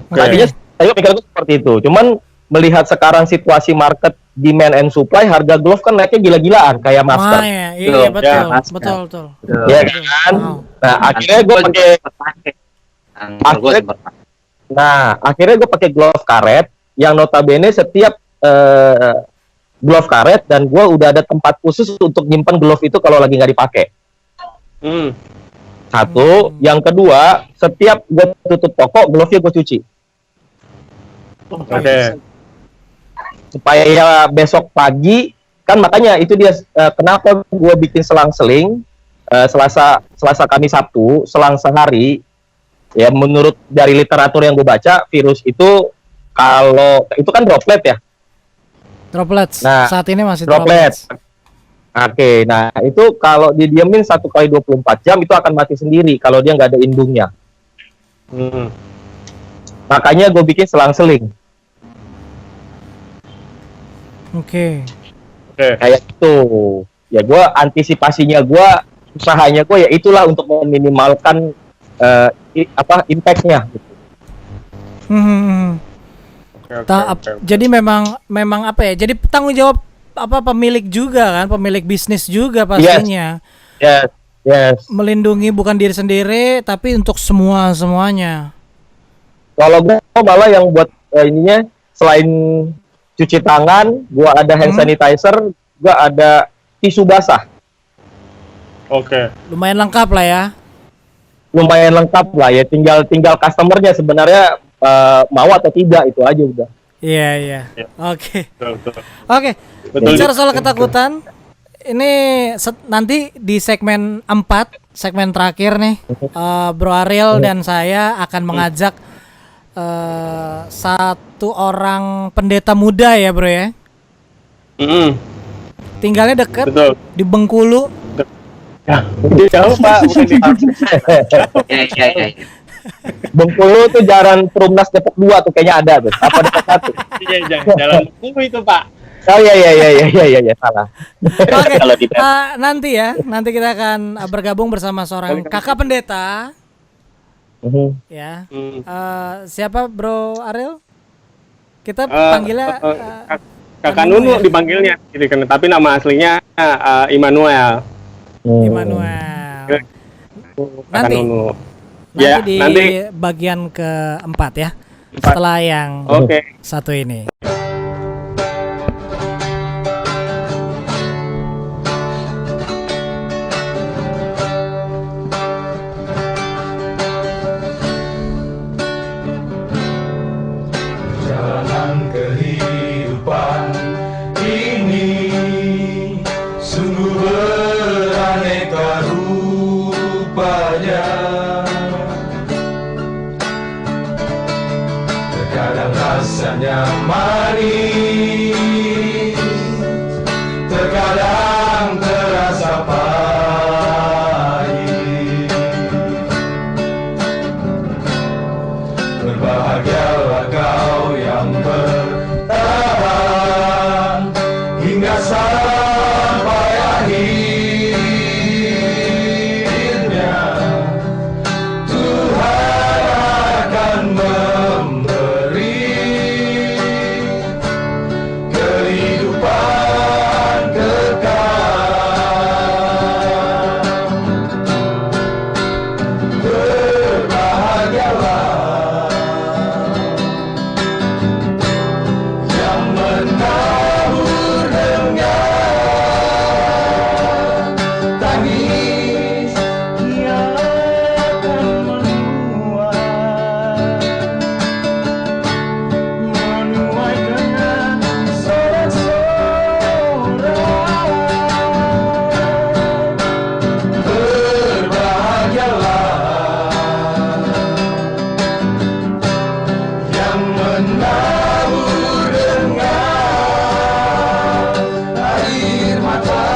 Tadinya pemikiran gue seperti itu. Cuman melihat sekarang situasi market demand and supply, harga glove kan naiknya gila-gilaan kayak masker. Iya betul. Iya kan? Nah, akhirnya gue pakai glove karet yang notabene setiap glove karet, dan gue udah ada tempat khusus untuk nyimpan glove itu kalau lagi nggak dipakai. Satu, yang kedua, setiap gue tutup toko, glove-nya gue cuci. Supaya ya besok pagi, kan makanya itu dia kenapa gue bikin selang-seling Selasa Kamis Sabtu, selang sehari. Ya menurut dari literatur yang gue baca, virus itu kalau itu kan droplet ya. Droplets. Nah, saat ini masih droplets. Oke, nah itu kalau didiemin 1 kali 24 jam itu akan mati sendiri kalau dia nggak ada indungnya. Makanya gue bikin selang-seling. Oke. Kayak itu. Ya gue antisipasinya usahanya gue ya itulah untuk meminimalkan impact-nya. Gitu. Jadi memang apa ya? Jadi tanggung jawab pemilik juga kan, pemilik bisnis juga pastinya. Yes. Melindungi bukan diri sendiri tapi untuk semuanya. Kalau gue malah yang buat ininya selain cuci tangan, gue ada hand sanitizer, gue ada tisu basah. Lumayan lengkap lah ya. Tinggal customernya sebenarnya mau atau tidak, itu aja udah. Iya. Oke. Bicara soal ketakutan, ini nanti di segmen 4, segmen terakhir nih, Bro Ariel dan saya akan mengajak satu orang pendeta muda ya Bro ya. Tinggalnya dekat di Bengkulu. Jauh Pak, bukan di Bengkulu tuh jalan Perumnas Depok 2 tuh kayaknya ada tuh. Apa Depok 1? Iya, jalan Bengkulu itu Pak. Oh iya salah. Oke, nanti kita akan bergabung bersama seorang kakak pendeta. Ya. Siapa Bro Ariel? Kita panggilnya Kakak Nunu dipanggilnya, gitu kan. Tapi nama aslinya Immanuel. Nanti di bagian keempat ya. Setelah yang satu ini. Jalan kehidupan ini sungguh beraneka rupanya. manis, terkadang terasa pahit. Berbahagialah kau yang bertahan hingga sampai akhirnya. Tuhan akan memberi kehidupan kekal. Berbahagialah yang menabur dengan tangis, ia akan menuai dengan sorak-sorai. Berbahagialah yang menabur dengan air mata,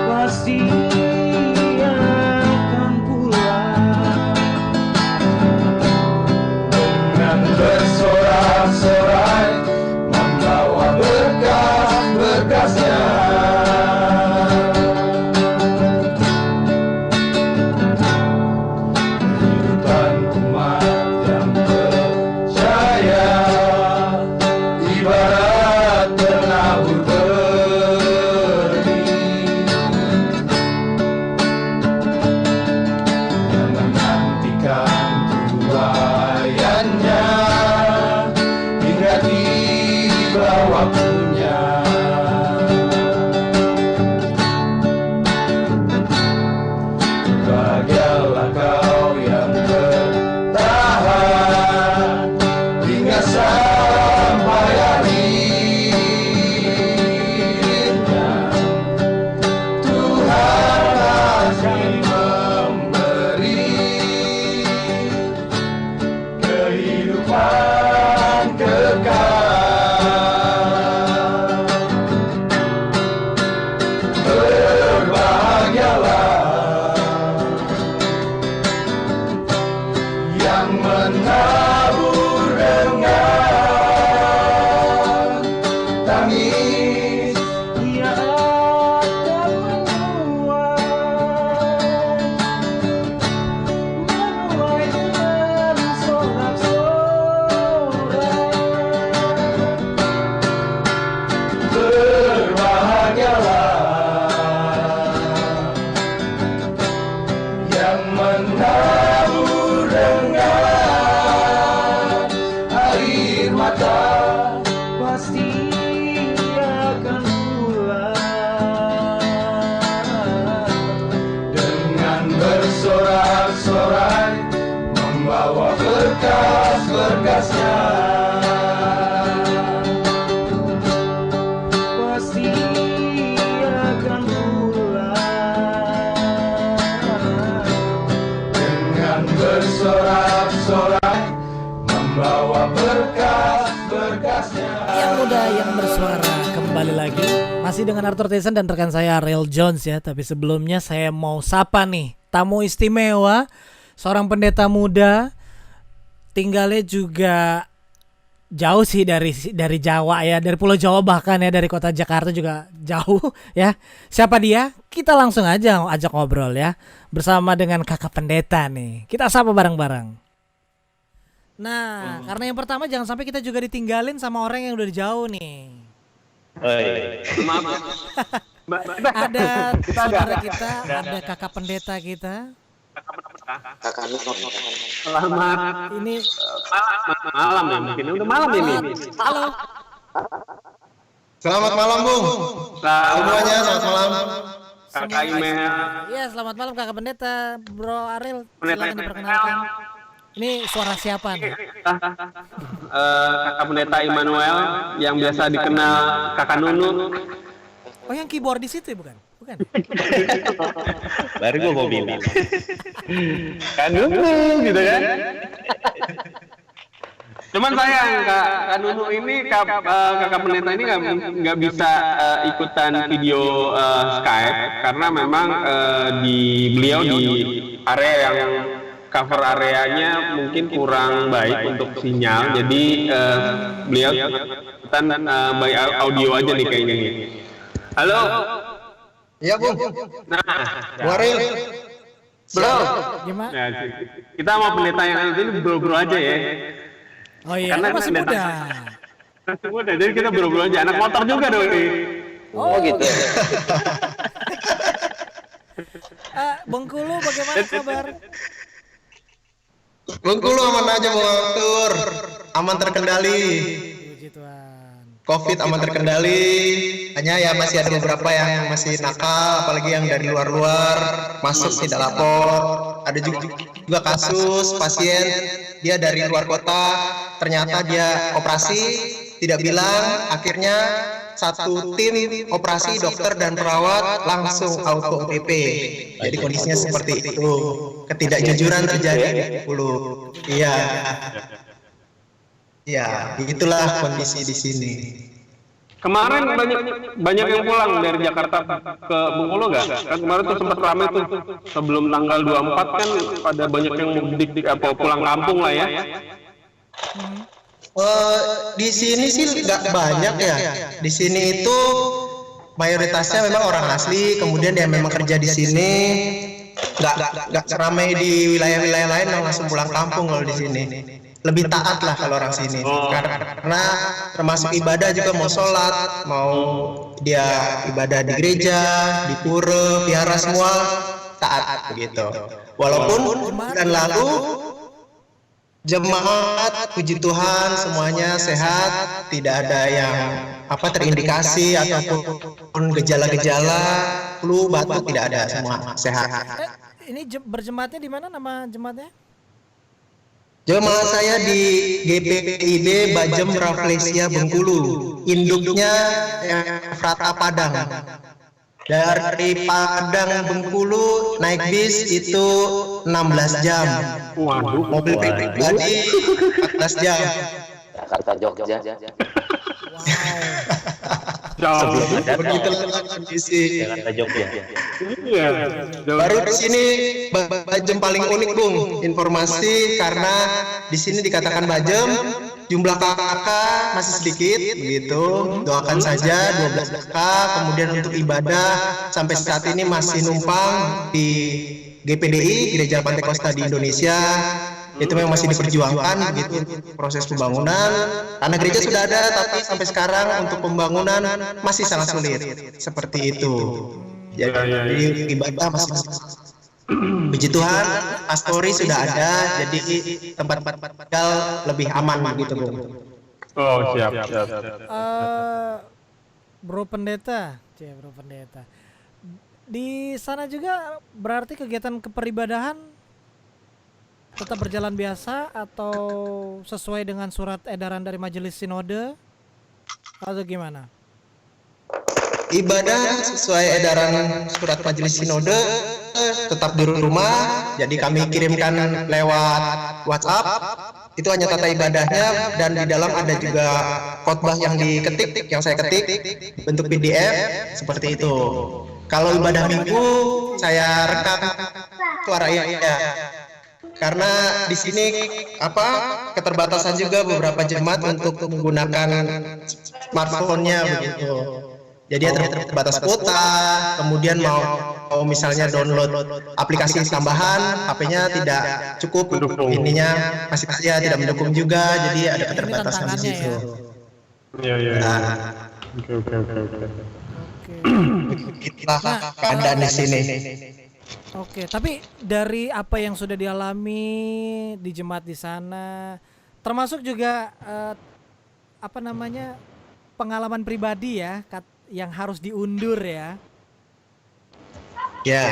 pasti akan pulang dengan bersorak-sorai, membawa berkas-berkasnya. Kehidupan umat yang percaya ibarat penabur benih yang menantikan tuaiannya hingga tiba waktunya. Berbahagialah kau yang bertahan hingga sampai akhirnya. Tuhan akan memberi kehidupan kekal. Berbahagialah yang menabur dengan tangis, ia akan menuai dengan sorak-sorai. Berbahagialah yang menabur dengan air mata, pasti akan pulang dengan bersorak-sorai, membawa berkas-berkasnya. Pasti akan pulang dengan bersorak-sorai, membawa berkas-berkasnya. Yang muda yang bersuara kembali lagi masih dengan Arthur Tyson dan rekan saya Ariel Jones ya. Tapi sebelumnya saya mau sapa nih tamu istimewa, seorang pendeta muda, tinggalnya juga jauh sih dari Jawa ya, dari Pulau Jawa bahkan ya, dari kota Jakarta juga jauh ya. Siapa dia? Kita langsung aja ajak ngobrol ya bersama dengan kakak pendeta nih. Kita sapa bareng-bareng. Nah, karena yang pertama jangan sampai kita juga ditinggalin sama orang yang udah jauh nih. Ada saudara kita, ada kakak pendeta kita. Selamat Ini malam ya, mungkin udah malam ini. halo. Selamat malam, Bung. Semuanya, selamat malam. Kakak Imel. Iya, selamat malam kakak pendeta, Bro Ariel. Silakan diperkenalkan. Ini suara siapa nih? Kakak pendeta Immanuel yang biasa dikenal Kakak Nunu. Oh, yang keyboardis itu bukan? Bukan. Baru gue mau bilang. Kan Nunu gitu kan. Cuman sayang Kak Nunu ini kakak pendeta ini nggak bisa ikutan video Skype karena memang beliau di area yang cover areanya mungkin kurang baik untuk sinyal, jadi beliau ikutan by audio aja nih kayaknya nih. Halo. Iya Bung. Nah, Waril. bro. Gimana? Nah, kita mau pendeta yang ini bro-bro aja ya. Oh iya, Karena masih pendeta- muda. Masih muda, jadi kita bro-bro aja. Anak motor juga dong ini. Oh gitu. Bengkulu bagaimana kabar? Bengkulu aman aja Bung Arthur. Aman terkendali. Puji Tuhan. Covid aman terkendali. Hanya ya masih ada beberapa yang masih nakal, apalagi yang dari luar-luar masuk tidak lapor. Ada juga kasus pasien dia dari luar kota, ternyata dia operasi tidak bilang, akhirnya satu tim operasi dokter dan perawat langsung auto OPP. Jadi kondisinya seperti itu. Ketidakjujuran terjadi di Bengkulu. Iya. Ya, itulah kondisi di sini. Kemarin banyak yang pulang dari Jakarta ke Bengkulu nggak? Kan kemarin tuh sempat ramai tuh sebelum tanggal 24 kan pada banyak yang mudik pulang kampung lah ya. Di sini sih nggak banyak ya. Di sini itu mayoritasnya memang orang asli, kemudian yang memang kerja di sini. Nggak ramai di wilayah-wilayah lain yang langsung pulang kampung kalau di sini. Lebih taat lah kalau orang sini, karena termasuk ibadah juga mau sholat, mau dia ibadah di gereja, di pura, vihara semua taat begitu. Walaupun bulan lalu jemaat puji Tuhan semuanya sehat, tidak ada yang terindikasi ataupun gejala-gejala flu, batuk, tidak ada, semua sehat. Ini berjemaatnya di mana nama jemaatnya? Jemaat saya di GPIB Bajem Rafflesia Bengkulu, induknya Efrata Padang. Dari Padang Bengkulu naik bis itu 16 jam. Waduh. Mobil pribadi 14 jam. Jakarta Jogja. Sebelum Begitulah kondisi. Jakarta Jogja. Iya. Baru di sini Bajem paling unik Bung, informasi karena di sini dikatakan Bajem jumlah kakak masih sedikit begitu. Doakan saja 12 kakak, kemudian untuk ibadah sampai saat ini masih numpang di GPDI Gereja Pantai Kosta di Indonesia. Itu memang masih diperjuangkan gitu proses pembangunan, karena gereja sudah ada tapi sampai sekarang untuk pembangunan masih sangat sulit seperti itu. Jadi ibadah masih puji Tuhan, pastori sudah ada, jadi tempat tinggal lebih aman gitu Bung. Oh siap. Bro Pendeta, di sana juga berarti kegiatan keperibadahan tetap berjalan biasa atau sesuai dengan surat edaran dari Majelis Sinode atau gimana? Ibadah sesuai edaran surat Majelis Sinode tetap di rumah, jadi kami kirimkan lewat WhatsApp. Itu hanya tata ibadahnya, dan di dalam ada juga khotbah yang diketik, yang saya ketik bentuk PDF seperti itu. Kalau ibadah minggu saya rekam suara ya. Karena di sini keterbatasan juga beberapa jemaat untuk menggunakan smartphone-nya begitu. Jadi terbatas kuota, kemudian mau misalnya download aplikasi tambahan, HP-nya tidak cukup, ininya masih tidak mendukung juga, jadi ada keterbatasan di situ. Iya. Oke. Itulah keadaan di sini. Oke, tapi dari apa yang sudah dialami di jemaat di sana, termasuk juga pengalaman pribadi ya, yang harus diundur ya. Ya.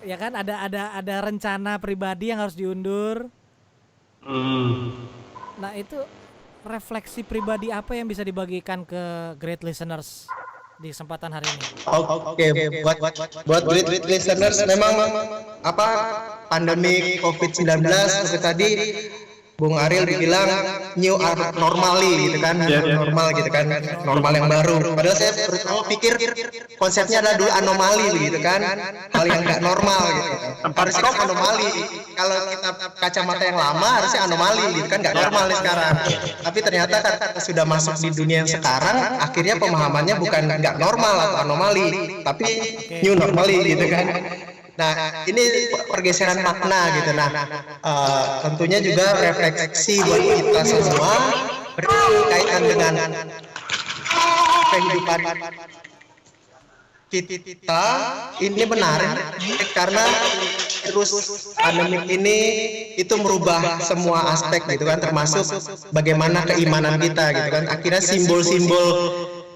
Ya kan ada rencana pribadi yang harus diundur. Nah, itu refleksi pribadi apa yang bisa dibagikan ke great listeners di kesempatan hari ini? Oke, buat great listeners, memang pandemi COVID-19 seperti tadi Bung Ariel bilang new normally gitu kan, normal gitu kan, normal yang baru. Padahal saya pertama pikir konsepnya adalah dulu anomali gitu kan, hal yang nggak normal gitu. Harusnya kan anomali. Kalau kita kacamata yang lama harusnya anomali gitu kan, nggak normal nih sekarang. Tapi ternyata karena sudah masuk di dunia yang sekarang, akhirnya pemahamannya bukan nggak normal atau anomali, tapi new normally gitu kan. Nah, ini pergeseran makna gitu. Nah, tentunya juga refleksi buat kita semua berkaitan dengan kehidupan kita. Ini menarik karena terus pandemi ini itu merubah semua aspek gitu kan, termasuk bagaimana keimanan kita gitu kan. Akhirnya simbol-simbol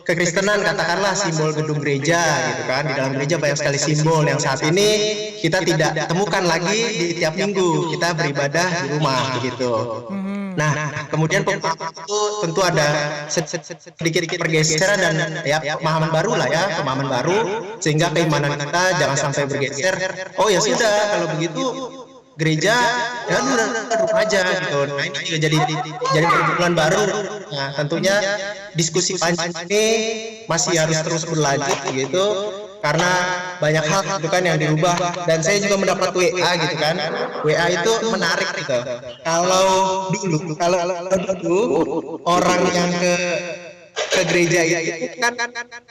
kekristenan, katakanlah simbol gedung gereja gitu kan, di dalam gereja banyak sekali simbol yang saat ini kita tidak temukan lagi di tiap minggu kita beribadah di rumah begitu. Nah, kemudian itu tentu ada sedikit pergeseran dan ya pemahaman baru lah ya, pemahaman baru sehingga keimanan kita jangan sampai bergeser. Oh ya sudah, kalau begitu gereja ya udah rumah aja gitu. Nah, ini juga jadi pergumulan baru. Nah, tentunya diskusi panjang ini masih harus terus berlanjut gitu, karena banyak hal gitu kan yang dirubah. Dan saya juga mendapat WA gitu kan, WA itu menarik gitu. Kalau dulu orang yang ke gereja itu kan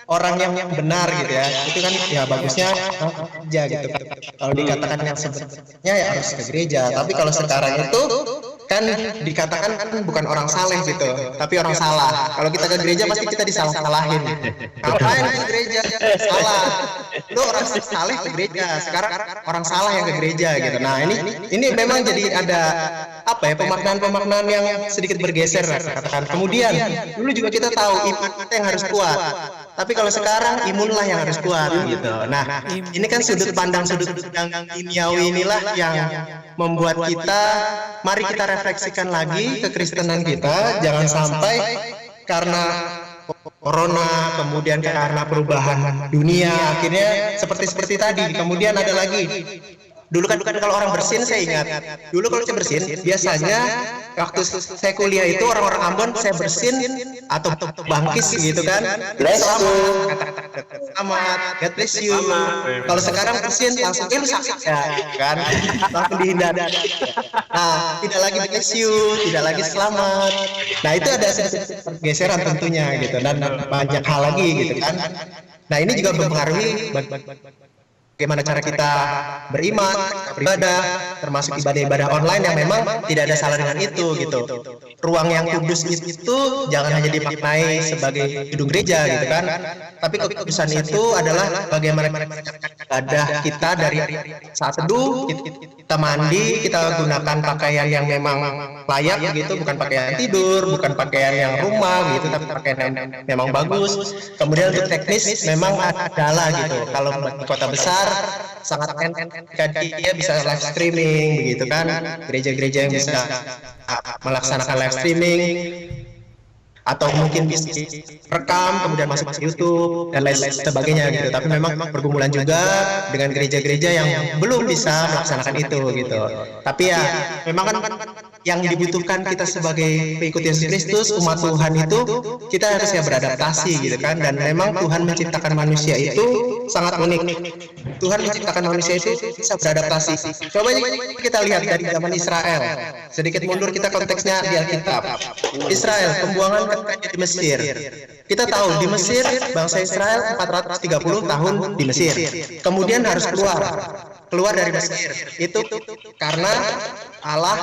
orang yang benar gitu ya, itu kan ya bagusnya aja gitu kan. Kalau dikatakan yang sebenarnya ya harus ke gereja, tapi kalau sekarang itu kan dikatakan kan bukan orang saleh gitu, tapi orang salah. Kalau kita ke gereja pasti kita disalah-salahin. Ngapain ke gereja? Salah. Lu orang saleh ke gereja, sekarang orang salah yang ke gereja gitu. Nah, ini memang jadi ada apa ya, pemaknaan-pemaknaan yang sedikit bergeser katakan. Kemudian dulu juga kita tahu iman kita yang harus kuat, tapi kalau sekarang imunlah yang harus kuat gitu. Nah, ini kan sudut pandang kimiawi inilah yang membuat kita, mari kita refleksikan lagi kekristenan kita, jangan sampai karena corona, kemudian karena perubahan dunia, akhirnya seperti tadi. Kemudian ada lagi, dulu kan kalau orang bersin, saya ingat dulu kalau saya bersin biasanya waktu saya kuliah itu orang-orang Ambon saya bersin atau bangkis gitu kan, selamat, God bless you. Kalau sekarang bersin langsung sakit ya kan, langsung dihindar. Nah, tidak lagi bless you, tidak lagi selamat. Nah, itu ada pergeseran tentunya gitu, dan banyak hal lagi gitu kan. Nah, ini juga mempengaruhi bagaimana cara kita beriman, beribadah, termasuk ibadah-ibadah online yang memang tidak ada salah dengan itu gitu. Ruang yang kudus itu jangan hanya dimaknai sebagai gedung gereja gitu kan, tapi kekudusan itu adalah bagaimana ibadah kita dari saat teduh, kita mandi, kita gunakan pakaian yang memang layak gitu, bukan pakaian tidur, bukan pakaian yang rumah gitu, tapi pakaian yang memang bagus. Kemudian untuk teknis memang adalah gitu, kalau di kota besar sangat dia bisa live streaming begitu kan, gereja-gereja yang bisa melaksanakan live streaming atau mungkin bisa rekam kemudian masuk ke YouTube dan lain sebagainya gitu. Tapi memang pergumulan juga dengan gereja-gereja yang belum bisa melaksanakan itu gitu. Tapi ya memang kan yang dibutuhkan kita sebagai pengikut Yesus Kristus, umat Tuhan itu kita harus ya beradaptasi gitu kan. Dan memang Tuhan menciptakan manusia itu sangat unik. Tuhan menciptakan manusia itu bisa beradaptasi. Coba kita lihat dari zaman Israel. Sedikit mundur kita konteksnya di Alkitab. Israel, pembuangan di Mesir. Kita tahu di Mesir bangsa Israel 430 tahun di Mesir. Kemudian harus keluar dari Mesir. Itu karena Allah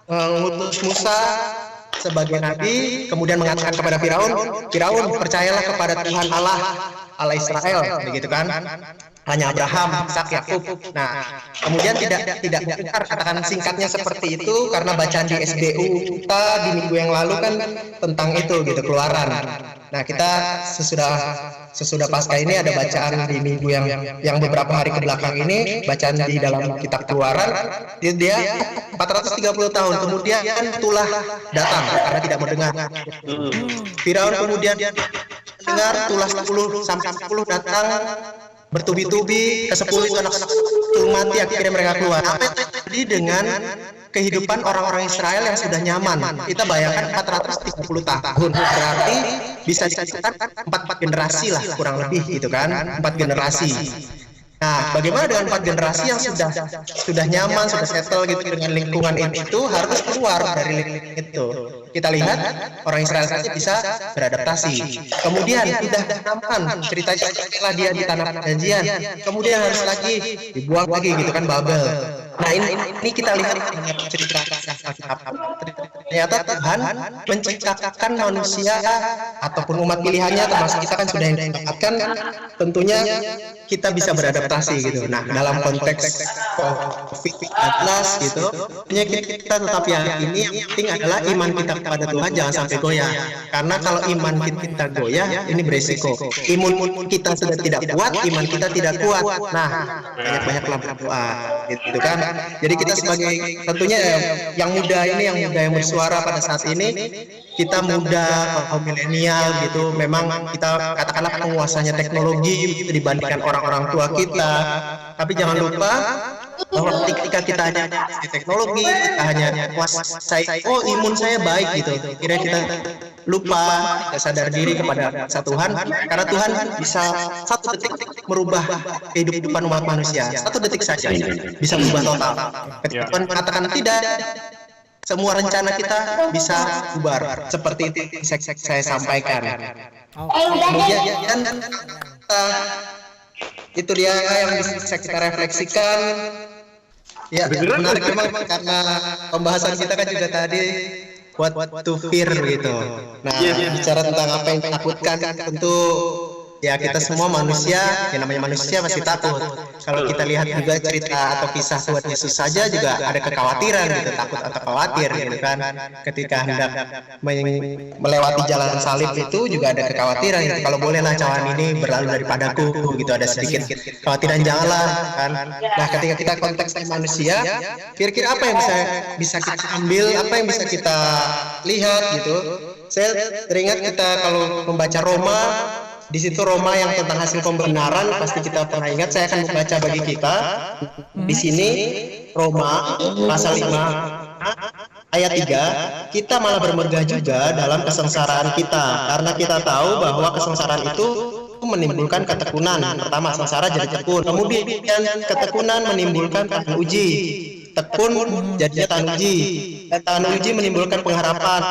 mengutus Musa sebagai nabi, kemudian mengatakan kepada Firaun, percayalah kepada Tuhan Allah Israel, begitu kan? Hanya Abraham, Ishak, Yakub. Nah, kemudian tidak benar katakan singkatnya seperti itu karena bacaan di SBU kita di minggu yang lalu kan tentang itu gitu, Keluaran. Nah, kita sesudah pasca ini ada bacaan di minggu yang beberapa hari ke belakang ini, bacaan di dalam kitab Keluaran. Dia 430 tahun kemudian tulah datang karena tidak mendengar. Firaun kemudian dengar, tulah 10 sampai 10 datang bertubi-tubi, ke 10 itu anak mati, akhirnya mereka keluar. Apa yang terjadi dengan kehidupan orang-orang Israel yang sudah nyaman. Kita bayangkan 430 tahun, berarti bisa dikatakan 4 generasi lah kurang lebih gitu kan, 4 generasi. Nah, bagaimana dengan 4 generasi yang sudah nyaman, sudah settle gitu dengan lingkungan itu, harus keluar dari lingkungan itu. Kita lihat orang Israel saja bisa beradaptasi. Kemudian sudah nyaman, ceritanya setelah dia di tanah perjanjian, kemudian harus lagi dibuang lagi gitu kan, Babel. Nah, ini kita lihat cerita Alkitab. Ternyata Tuhan menciptakan manusia ataupun umat pilihannya, termasuk kita kan sudah yang dikatakan, tentunya kita bisa beradaptasi gitu. Nah, dalam konteks COVID-19 gitu, kita tetap yakini yang penting adalah iman kita kepada Tuhan jangan sampai goyah. Karena kalau iman kita goyah, ini beresiko. Imun kita sudah tidak kuat, iman kita tidak kuat. Nah, banyak-banyaklah berdoa gitu kan. Jadi kita sebagai tentunya yang muda ini, yang bersuara pada saat ini, kita muda, kaum milenial gitu, memang kita katakanlah penguasanya teknologi gitu, dibandingkan orang-orang tua kita. Tapi jangan lupa bahwa ketika kita hanya di teknologi, kita hanya kuasai, oh imun saya baik gitu, kira kita lupa, tidak sadar diri kepada Tuhan, karena Tuhan bisa 1 detik merubah kehidupan umat manusia, 1 detik saja bisa merubah total. Ketika Tuhan mengatakan tidak, semua rencana kita bisa bubar. Seperti itu saya sampaikan. Kemudian itu dia yang bisa kita refleksikan. Ya, menarik memang karena pembahasan kita kan juga tadi what to fear gitu. Nah, bicara tentang apa yang ditakutkan, tentu ya kita semua manusia, yang namanya manusia pasti takut. Kalau kita lihat juga cerita atau kisah Tuhan Yesus saja juga ada kekhawatiran gitu, takut atau khawatir gitu kan. Ketika hendak melewati jalan salib itu juga ada kekhawatiran gitu. Kalau bolehlah cawan ini berlalu daripadaku gitu, ada sedikit kekhawatiran, janganlah kan. Nah, ketika kita konteksnya manusia, kira-kira apa yang bisa kita ambil, apa yang bisa kita lihat gitu. Saya teringat kita kalau membaca Roma, di situ Roma yang tentang hasil pembenaran pasti kita pernah ingat. Saya akan membaca bagi kita di sini Roma pasal 5 ayat 3. Kita malah bermegah juga dalam kesengsaraan kita, karena kita tahu bahwa kesengsaraan itu menimbulkan ketekunan. Pertama, sengsara jadi tekun, kemudian ketekunan menimbulkan tahan uji, tekun jadinya tahan uji, dan tahan uji menimbulkan pengharapan.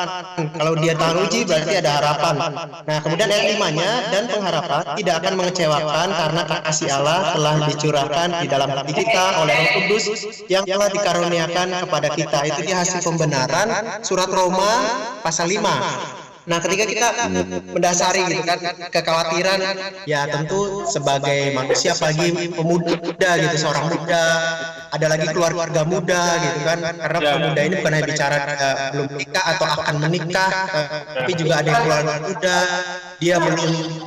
Kalau dia tahan uji berarti ada harapan. Nah, kemudian ayat 5-nya, dan pengharapan tidak akan mengecewakan karena kasih Allah telah dicurahkan di dalam hati kita oleh Roh Kudus yang telah dikaruniakan kepada kita. Itu dia hasil pembenaran, surat Roma pasal 5. Nah, ketika kita mendasari gitu kan kekhawatiran, ya tentu sebagai manusia, apalagi pemuda gitu, seorang muda, ada lagi keluarga muda gitu kan, karena pemuda ini bukan hanya bicara belum menikah atau akan menikah, tapi juga ada yang keluarga muda, dia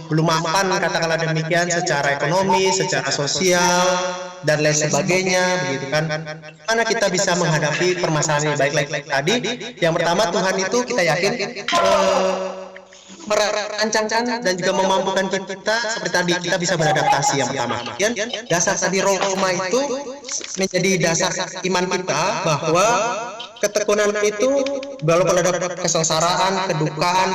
belum mapan katakanlah demikian secara ekonomi, secara sosial dan lain sebagainya begitu kan. Mana kita bisa menghadapi permasalahan ini? Baik tadi, yang pertama Tuhan itu kita yakin merancangkan dan juga memampukan kita seperti tadi, kita bisa beradaptasi yang pertama. Kemudian dasar tadi Roma itu menjadi dasar iman kita bahwa ketekunan itu walaupun ada kesengsaraan, kedukaan,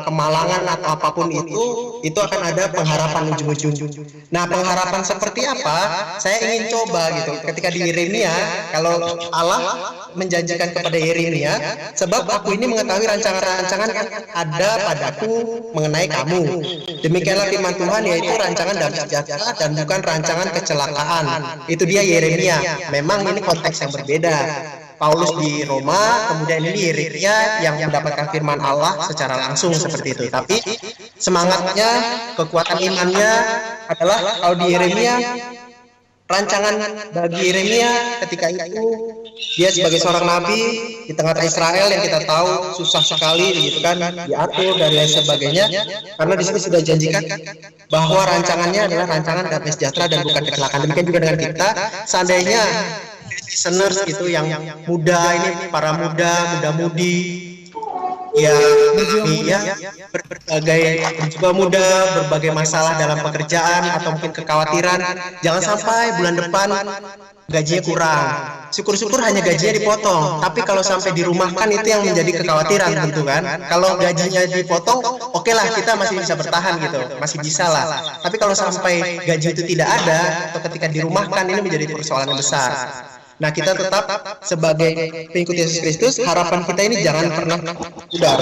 kemalangan atau apapun itu akan ada pengharapan ujung-ujung. Nah, pengharapan seperti apa? Saya ingin coba gitu. Ketika di Yeremia, kalau Allah menjanjikan kepada Yeremia, sebab aku ini mengetahui rancangan-rancangan yang ada padaku mengenai kamu. Demikianlah firman Tuhan, yaitu rancangan damai sejahtera dan bukan rancangan kecelakaan. Itu dia Yeremia. Memang ini konteks yang berbeda. Paulus di Roma, kemudian ini Yeremia yang mendapatkan firman Allah secara langsung seperti itu. Tapi semangatnya, kekuatan imannya adalah kalau di Yeremia, rancangan bagi Yeremia ketika itu dia sebagai seorang nabi di tengah Israel yang kita tahu susah sekali gitu kan, diatur dan lain sebagainya, karena di sini sudah janjikan bahwa rancangannya adalah rancangan damai sejahtera dan bukan kecelakaan. Demikian juga dengan kita, seandainya listeners itu yang muda ini, para muda-mudi ya berbagai juga muda, berbagai masalah dalam pekerjaan atau mungkin kekhawatiran, jangan sampai bulan depan gajinya kurang. Syukur-syukur hanya gajinya dipotong. Tapi kalau sampai dirumahkan itu yang menjadi kekhawatiran tentu kan. Kalau gajinya dipotong, oke lah kita masih bisa bertahan gitu, masih bisa lah. Tapi kalau sampai gaji itu tidak ada atau ketika dirumahkan ini menjadi persoalan besar. Nah, kita tetap sebagai pengikut Yesus Kristus, harapan kita ini jangan pernah pudar.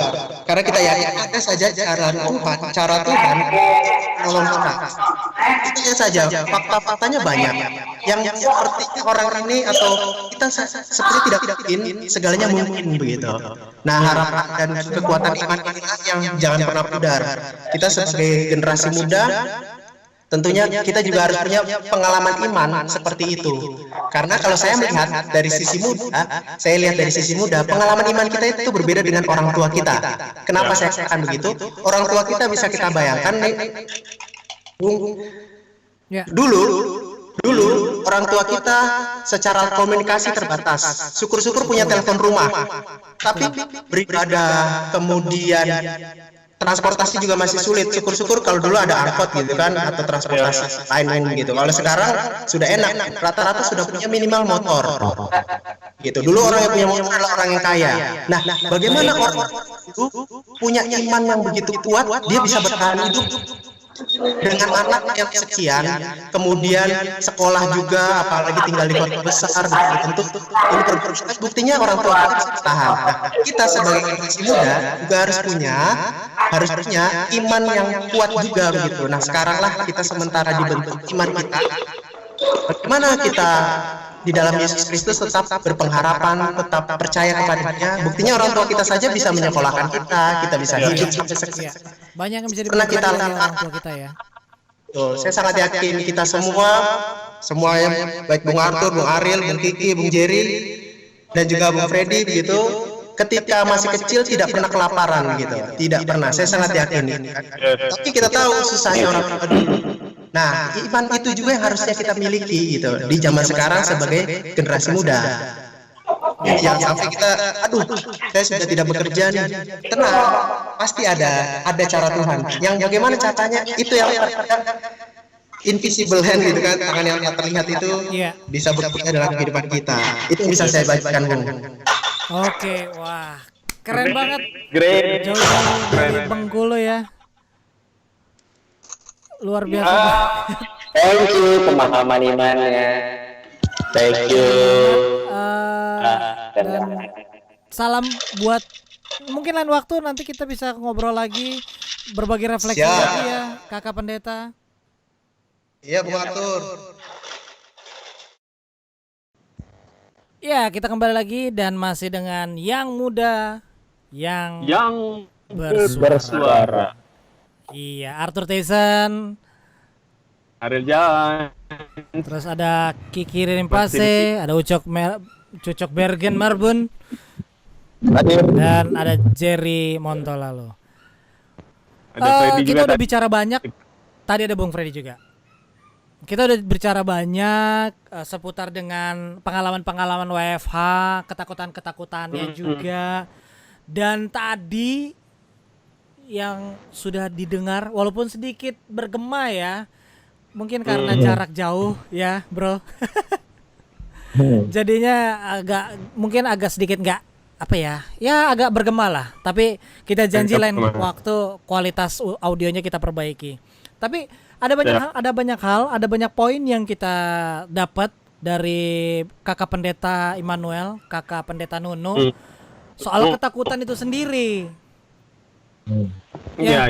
Karena kita yakin ada saja cara Tuhan menolong kita. Kita lihat saja, fakta-faktanya banyak. Yang seperti orang ini atau kita seperti tidak yakin, segalanya mungkin begitu. Nah, harapan dan kekuatan iman inilah yang jangan pernah pudar. Kita sebagai generasi muda, tentunya kita juga harus punya pengalaman iman seperti itu. Karena kalau saya melihat dari sisi muda, pengalaman iman kita itu berbeda dengan orang tua kita. Kenapa saya katakan begitu? Orang tua kita bisa kita bayangkan nih, dulu orang tua kita secara komunikasi terbatas. Syukur-syukur punya telepon rumah. Tapi beribadah, kemudian transportasi juga masih sulit. Syukur-syukur kalau dulu ada angkot gitu kan, atau transportasi lain gitu. Kalau sekarang sudah enak, rata-rata sudah punya minimal motor gitu. Dulu orang yang punya motor adalah orang yang kaya. Nah, bagaimana orang itu punya iman yang begitu kuat, dia bisa bertahan hidup dengan anak yang sekian, kemudian sekolah juga, apalagi tinggal di kota besar, tentu ini buktinya orang tua kita bisa bertahan. Nah, kita sebagai generasi muda juga harus punya iman yang kuat juga begitu. Nah, sekaranglah kita sementara dibentuk iman kita. Bagaimana kita di dalam Yesus Kristus tetap berpengharapan, tetap percaya kepadanya. Buktinya orang tua kita saja bisa menyekolahkan kita bisa hidup sampai sekarang. Banyak yang bisa dipelajari dari orang tua kita ya. Tuh, saya sangat yakin kita semua yang baik Bung Arthur, Bung Ariel, Bung Kiki, Bung Jerry, dan juga Bung Freddy begitu, ketika masih kecil tidak pernah kelaparan gitu. Tidak pernah, saya sangat yakin. Tapi kita tahu susahnya orang tua dulu. Nah, iman itu juga yang harusnya kita miliki gitu di zaman sekarang sebagai generasi muda. Yang sampai kita, saya sudah tidak bekerja nih. Tenang, pasti ada cara Tuhan. Yang bagaimana caranya itu yang invisible hand gitu kan, tangan yang terlihat itu bisa bekerja dalam kehidupan kita. Itu yang bisa saya bagikan, Bung. Oke, wah, keren banget. Great. Jauh-jauh dari Bengkulu ya. Luar biasa. Thank you pemahaman imannya. Thank you. Dan salam buat mungkin lain waktu nanti kita bisa ngobrol lagi, berbagi refleksi lagi ya, Kakak Pendeta. Iya, Bung Arthur. Ya, kita kembali lagi dan masih dengan yang muda yang bersuara. Iya, Arthur Tyson, Ariel Jalan, terus ada Kiki Rimpase, ada Ucok Bergen Marbun, dan ada Jerry Montolalo. Kita udah bicara banyak. Tadi ada Bung Freddy juga. Kita udah bicara banyak seputar dengan pengalaman-pengalaman WFH, ketakutan-ketakutannya juga. Dan tadi yang sudah didengar walaupun sedikit bergema ya, mungkin karena jarak jauh ya bro. Jadinya agak sedikit nggak apa ya agak bergema lah, tapi kita janji lain waktu kualitas audionya kita perbaiki. Tapi ada banyak poin yang kita dapat dari Kakak Pendeta Immanuel, Kakak Pendeta Nunu, soal ketakutan itu sendiri. Iya,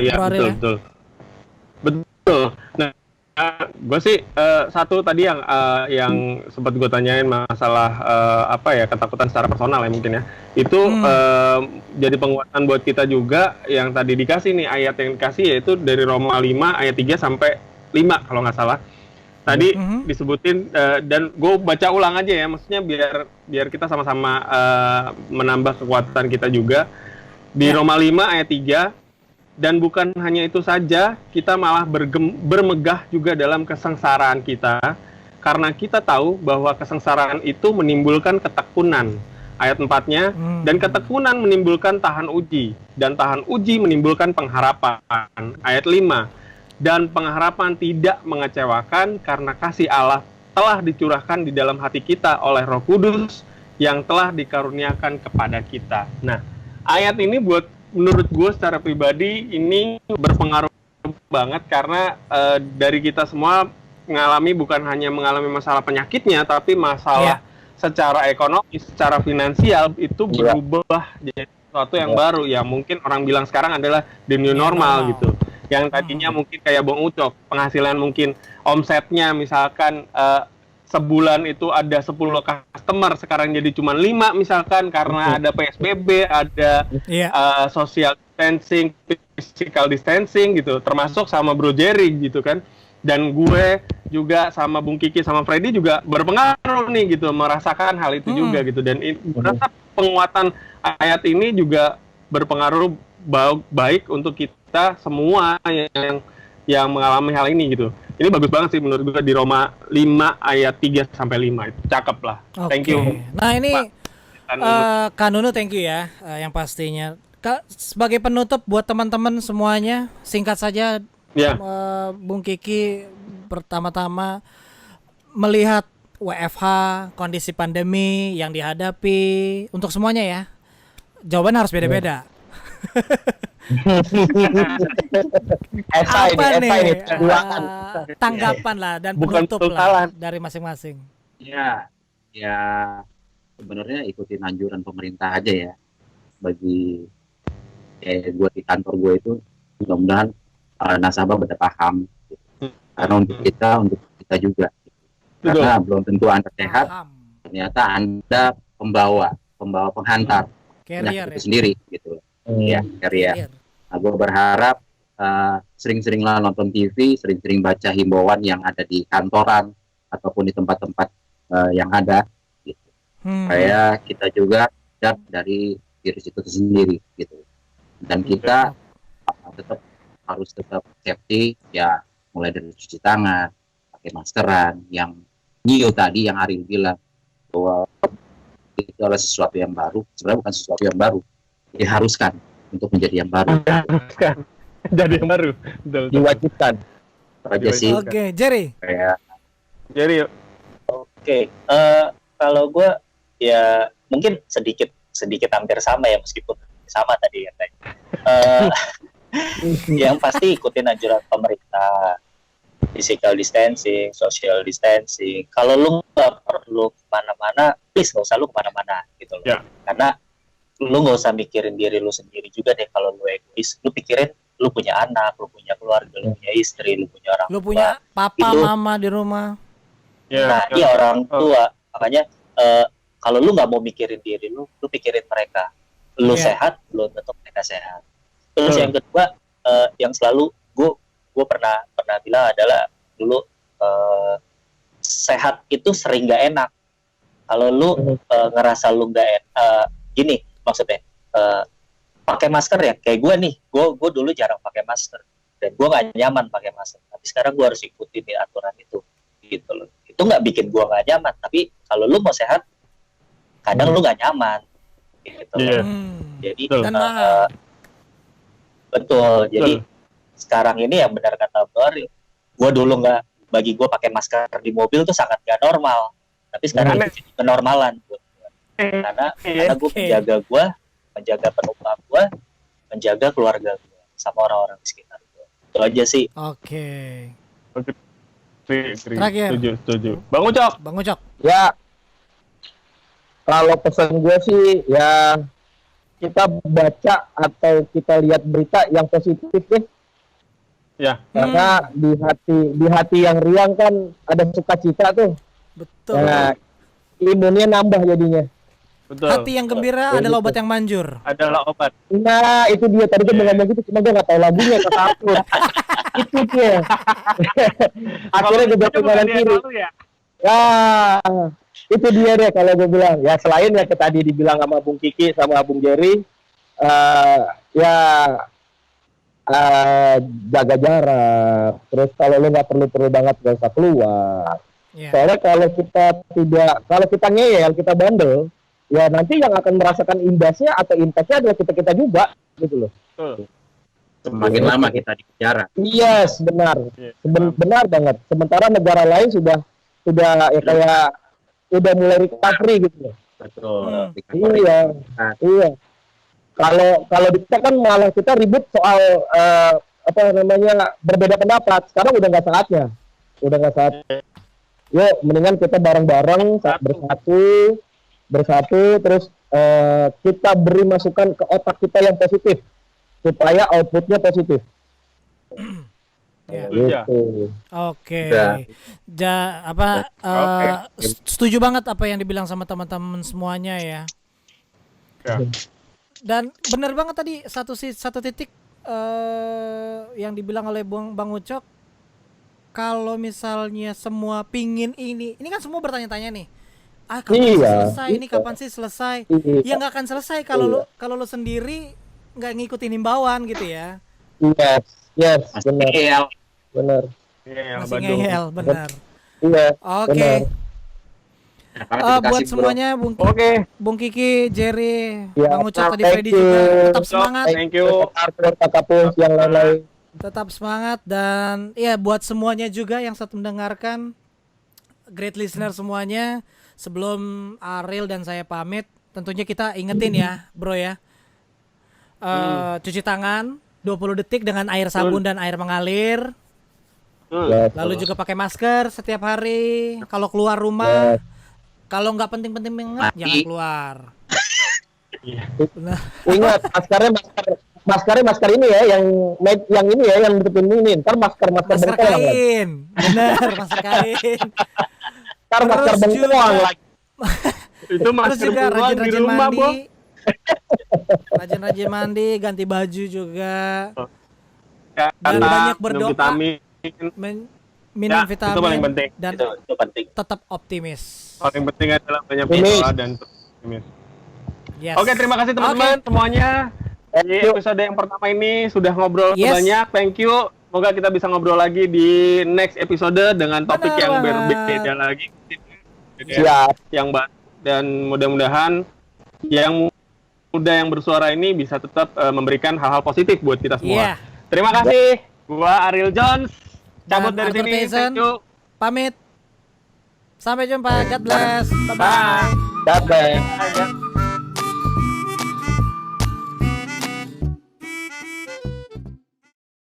betul. Nah, gue sih satu tadi yang sempat gue tanyain masalah ketakutan secara personal ya mungkin ya. Itu jadi penguatan buat kita juga yang tadi dikasih nih, ayat yang dikasih yaitu dari Roma 5 ayat 3 sampai 5 kalau nggak salah. Tadi disebutin dan gue baca ulang aja ya, maksudnya biar kita sama-sama menambah kekuatan kita juga. Di Roma 5 ayat 3, dan bukan hanya itu saja, kita malah bermegah juga dalam kesengsaraan kita, karena kita tahu bahwa kesengsaraan itu menimbulkan ketekunan. Ayat 4-nya, dan ketekunan menimbulkan tahan uji, dan tahan uji menimbulkan pengharapan. Ayat 5, dan pengharapan tidak mengecewakan, karena kasih Allah telah dicurahkan di dalam hati kita oleh Roh Kudus yang telah dikaruniakan kepada kita. Nah, ayat ini menurut gue secara pribadi ini berpengaruh banget karena dari kita semua bukan hanya mengalami masalah penyakitnya, tapi masalah secara ekonomi, secara finansial itu berubah jadi sesuatu yang baru. Ya mungkin orang bilang sekarang adalah the new normal gitu. Yang tadinya mungkin kayak Bang Ucok, penghasilan mungkin omsetnya misalkan sebulan itu ada 10 customer, sekarang jadi cuma 5 misalkan karena ada PSBB, ada social distancing, physical distancing gitu, termasuk sama Bro Jerry gitu kan. Dan gue juga sama Bung Kiki sama Freddy juga berpengaruh nih gitu, merasakan hal itu juga gitu. Dan merasa penguatan ayat ini juga berpengaruh baik untuk kita semua yang mengalami hal ini gitu. Ini bagus banget sih menurut gue di Roma 5 ayat 3 sampai 5 itu cakep lah. Thank you. Nah ini Kak Nunu, thank you ya yang pastinya. Sebagai penutup buat teman-teman semuanya, singkat saja Bung Kiki, pertama-tama melihat WFH, kondisi pandemi yang dihadapi untuk semuanya ya. Jawaban harus beda-beda. Apa nih tanggapan lah dan penutup lah dari masing-masing. Ya sebenarnya ikutin anjuran pemerintah aja ya. Bagi gue di kantor gue itu mudah-mudahan nasabah pada paham gitu. Karena untuk kita juga karena belum tentu Anda sehat, ternyata Anda pembawa penghantar penyakit itu sendiri gitu. Carrier. Nah, gue berharap sering-sering lah nonton TV, sering-sering baca himbauan yang ada di kantoran ataupun di tempat-tempat yang ada gitu. Supaya kita juga siap dari virus itu sendiri gitu. Dan kita harus tetap safety ya, mulai dari cuci tangan, pakai maskeran, yang new tadi yang Ariel bilang bahwa itu adalah sesuatu yang baru. Sebenarnya bukan sesuatu yang baru, diharuskan untuk menjadi yang baru. Jadi yang baru, diwajibkan. Aja sih. Oke, Jerry. Jerry. Oke, kalau gue ya mungkin sedikit hampir sama ya, meskipun sama tadi ya. Yang pasti ikutin anjuran pemerintah, physical distancing, social distancing. Kalau lu nggak perlu kemana-mana, please nggak usah lu kemana-mana gitu loh. Karena lu nggak usah mikirin diri lu sendiri juga deh. Kalau lu egois, lu pikirin lu punya anak, lu punya keluarga, lu punya istri, lu punya orang tua, lu punya papa mama di rumah. Iya orang tua. Makanya kalau lu nggak mau mikirin diri lu pikirin mereka. Lu sehat, lu tetap mereka sehat. Terus yang kedua, yang selalu gue pernah bilang adalah dulu sehat itu sering nggak enak. Kalau lu ngerasa lu nggak enak, gini maksudnya, pakai masker ya. Kayak gue nih, gue dulu jarang pakai masker dan gue nggak nyaman pakai masker. Tapi sekarang gue harus ikutin aturan itu, gitu loh. Itu nggak bikin gue nggak nyaman. Tapi kalau lu mau sehat, kadang lu nggak nyaman, gitu. Jadi betul. Jadi sekarang ini yang benar kata Bari, gue dulu bagi gue pakai masker di mobil tuh sangat gak normal. Tapi sekarang itu jadi kenormalan buat gue. Karena gue menjaga penumpang gue, menjaga keluarga gue, sama orang-orang di sekitar gue. Itu aja sih. Oke. Terakhir. Setuju. Bang Ucok. Ya. Kalau pesan gue sih ya, kita baca atau kita lihat berita yang positif deh. Ya. Karena di hati yang riang kan ada sukacita tuh. Betul. Nah, imunnya nambah jadinya. Betul. Hati yang gembira adalah obat yang manjur. Adalah obat. Nah, itu dia tadi kan ngomong gitu, cuma gue nggak tahu lagunya kata aku. Itu dia. Akhirnya juga pengalan kiri. Ya, itu dia deh kalau gue bilang. Ya selain ya tadi dibilang sama Bung Kiki sama Bung Jerry, jaga jarak. Terus kalau lu nggak perlu banget gak usah keluar. Soalnya kalau kita ngeyel, kita bandel, ya nanti yang akan merasakan imbasnya atau impactnya adalah kita juga, gitu loh. Semakin lama kita di penjara. Yes, benar. Benar banget. Sementara negara lain sudah sudah ya kayak udah mulai recovery gitu. Betul. Iya. Iya. Kalau di kita kan malah kita ribut soal berbeda pendapat. Sekarang udah nggak saatnya. Yuk, mendingan kita bareng-bareng bersatu terus kita beri masukan ke otak kita yang positif supaya outputnya positif. Ya. Gitu. Oke. Ya. Setuju banget apa yang dibilang sama teman-teman semuanya ya. Dan benar banget tadi satu titik yang dibilang oleh Bang Ucok, kalau misalnya semua pingin ini kan semua bertanya-tanya nih. Kapan sih selesai? Ini kapan sih selesai? Ya nggak akan selesai kalau lo sendiri nggak ngikutin himbauan gitu ya. Yes, benar. Masih ngeyel, benar. Iya. Oke. Buat semuanya, Bung Kiki, Jerry, Bang Ucok, tadi Freddy juga, tetap semangat. Thank you. Yang lain-lain. Tetap semangat dan ya buat semuanya juga yang saat mendengarkan, great listener semuanya. Sebelum Ariel dan saya pamit, tentunya kita ingetin ya, bro ya. Cuci tangan 20 detik dengan air sabun dan air mengalir. Lalu juga pakai masker setiap hari. Kalau keluar rumah, kalau nggak penting-penting banget, jangan keluar. Ingat, masker ini ya, yang ini ya, yang nutupin ini. Ntar masker kain. Benar, masker kain. Ntar masker bengkoang lagi. Itu masker juga rajin-rajin mandi. Bo. Rajin-rajin mandi, ganti baju juga. Dan banyak berdoa. Minum Ya, vitamin. itu paling penting. Dan Itu penting. tetap optimis. Paling penting adalah banyak berdoa dan optimis. Yes. Oke, terima kasih teman-teman semuanya. Di episode yang pertama ini sudah ngobrol banyak. Thank you. Semoga kita bisa ngobrol lagi di next episode dengan topik yang berbeda lagi. Siap. Yang baru, dan mudah-mudahan yang muda yang bersuara ini bisa tetap memberikan hal-hal positif buat kita semua. Terima kasih. Gua Ariel Jones. Cabut dari sini. Thank you. Pamit. Sampai jumpa. God bless. Bye. Bye.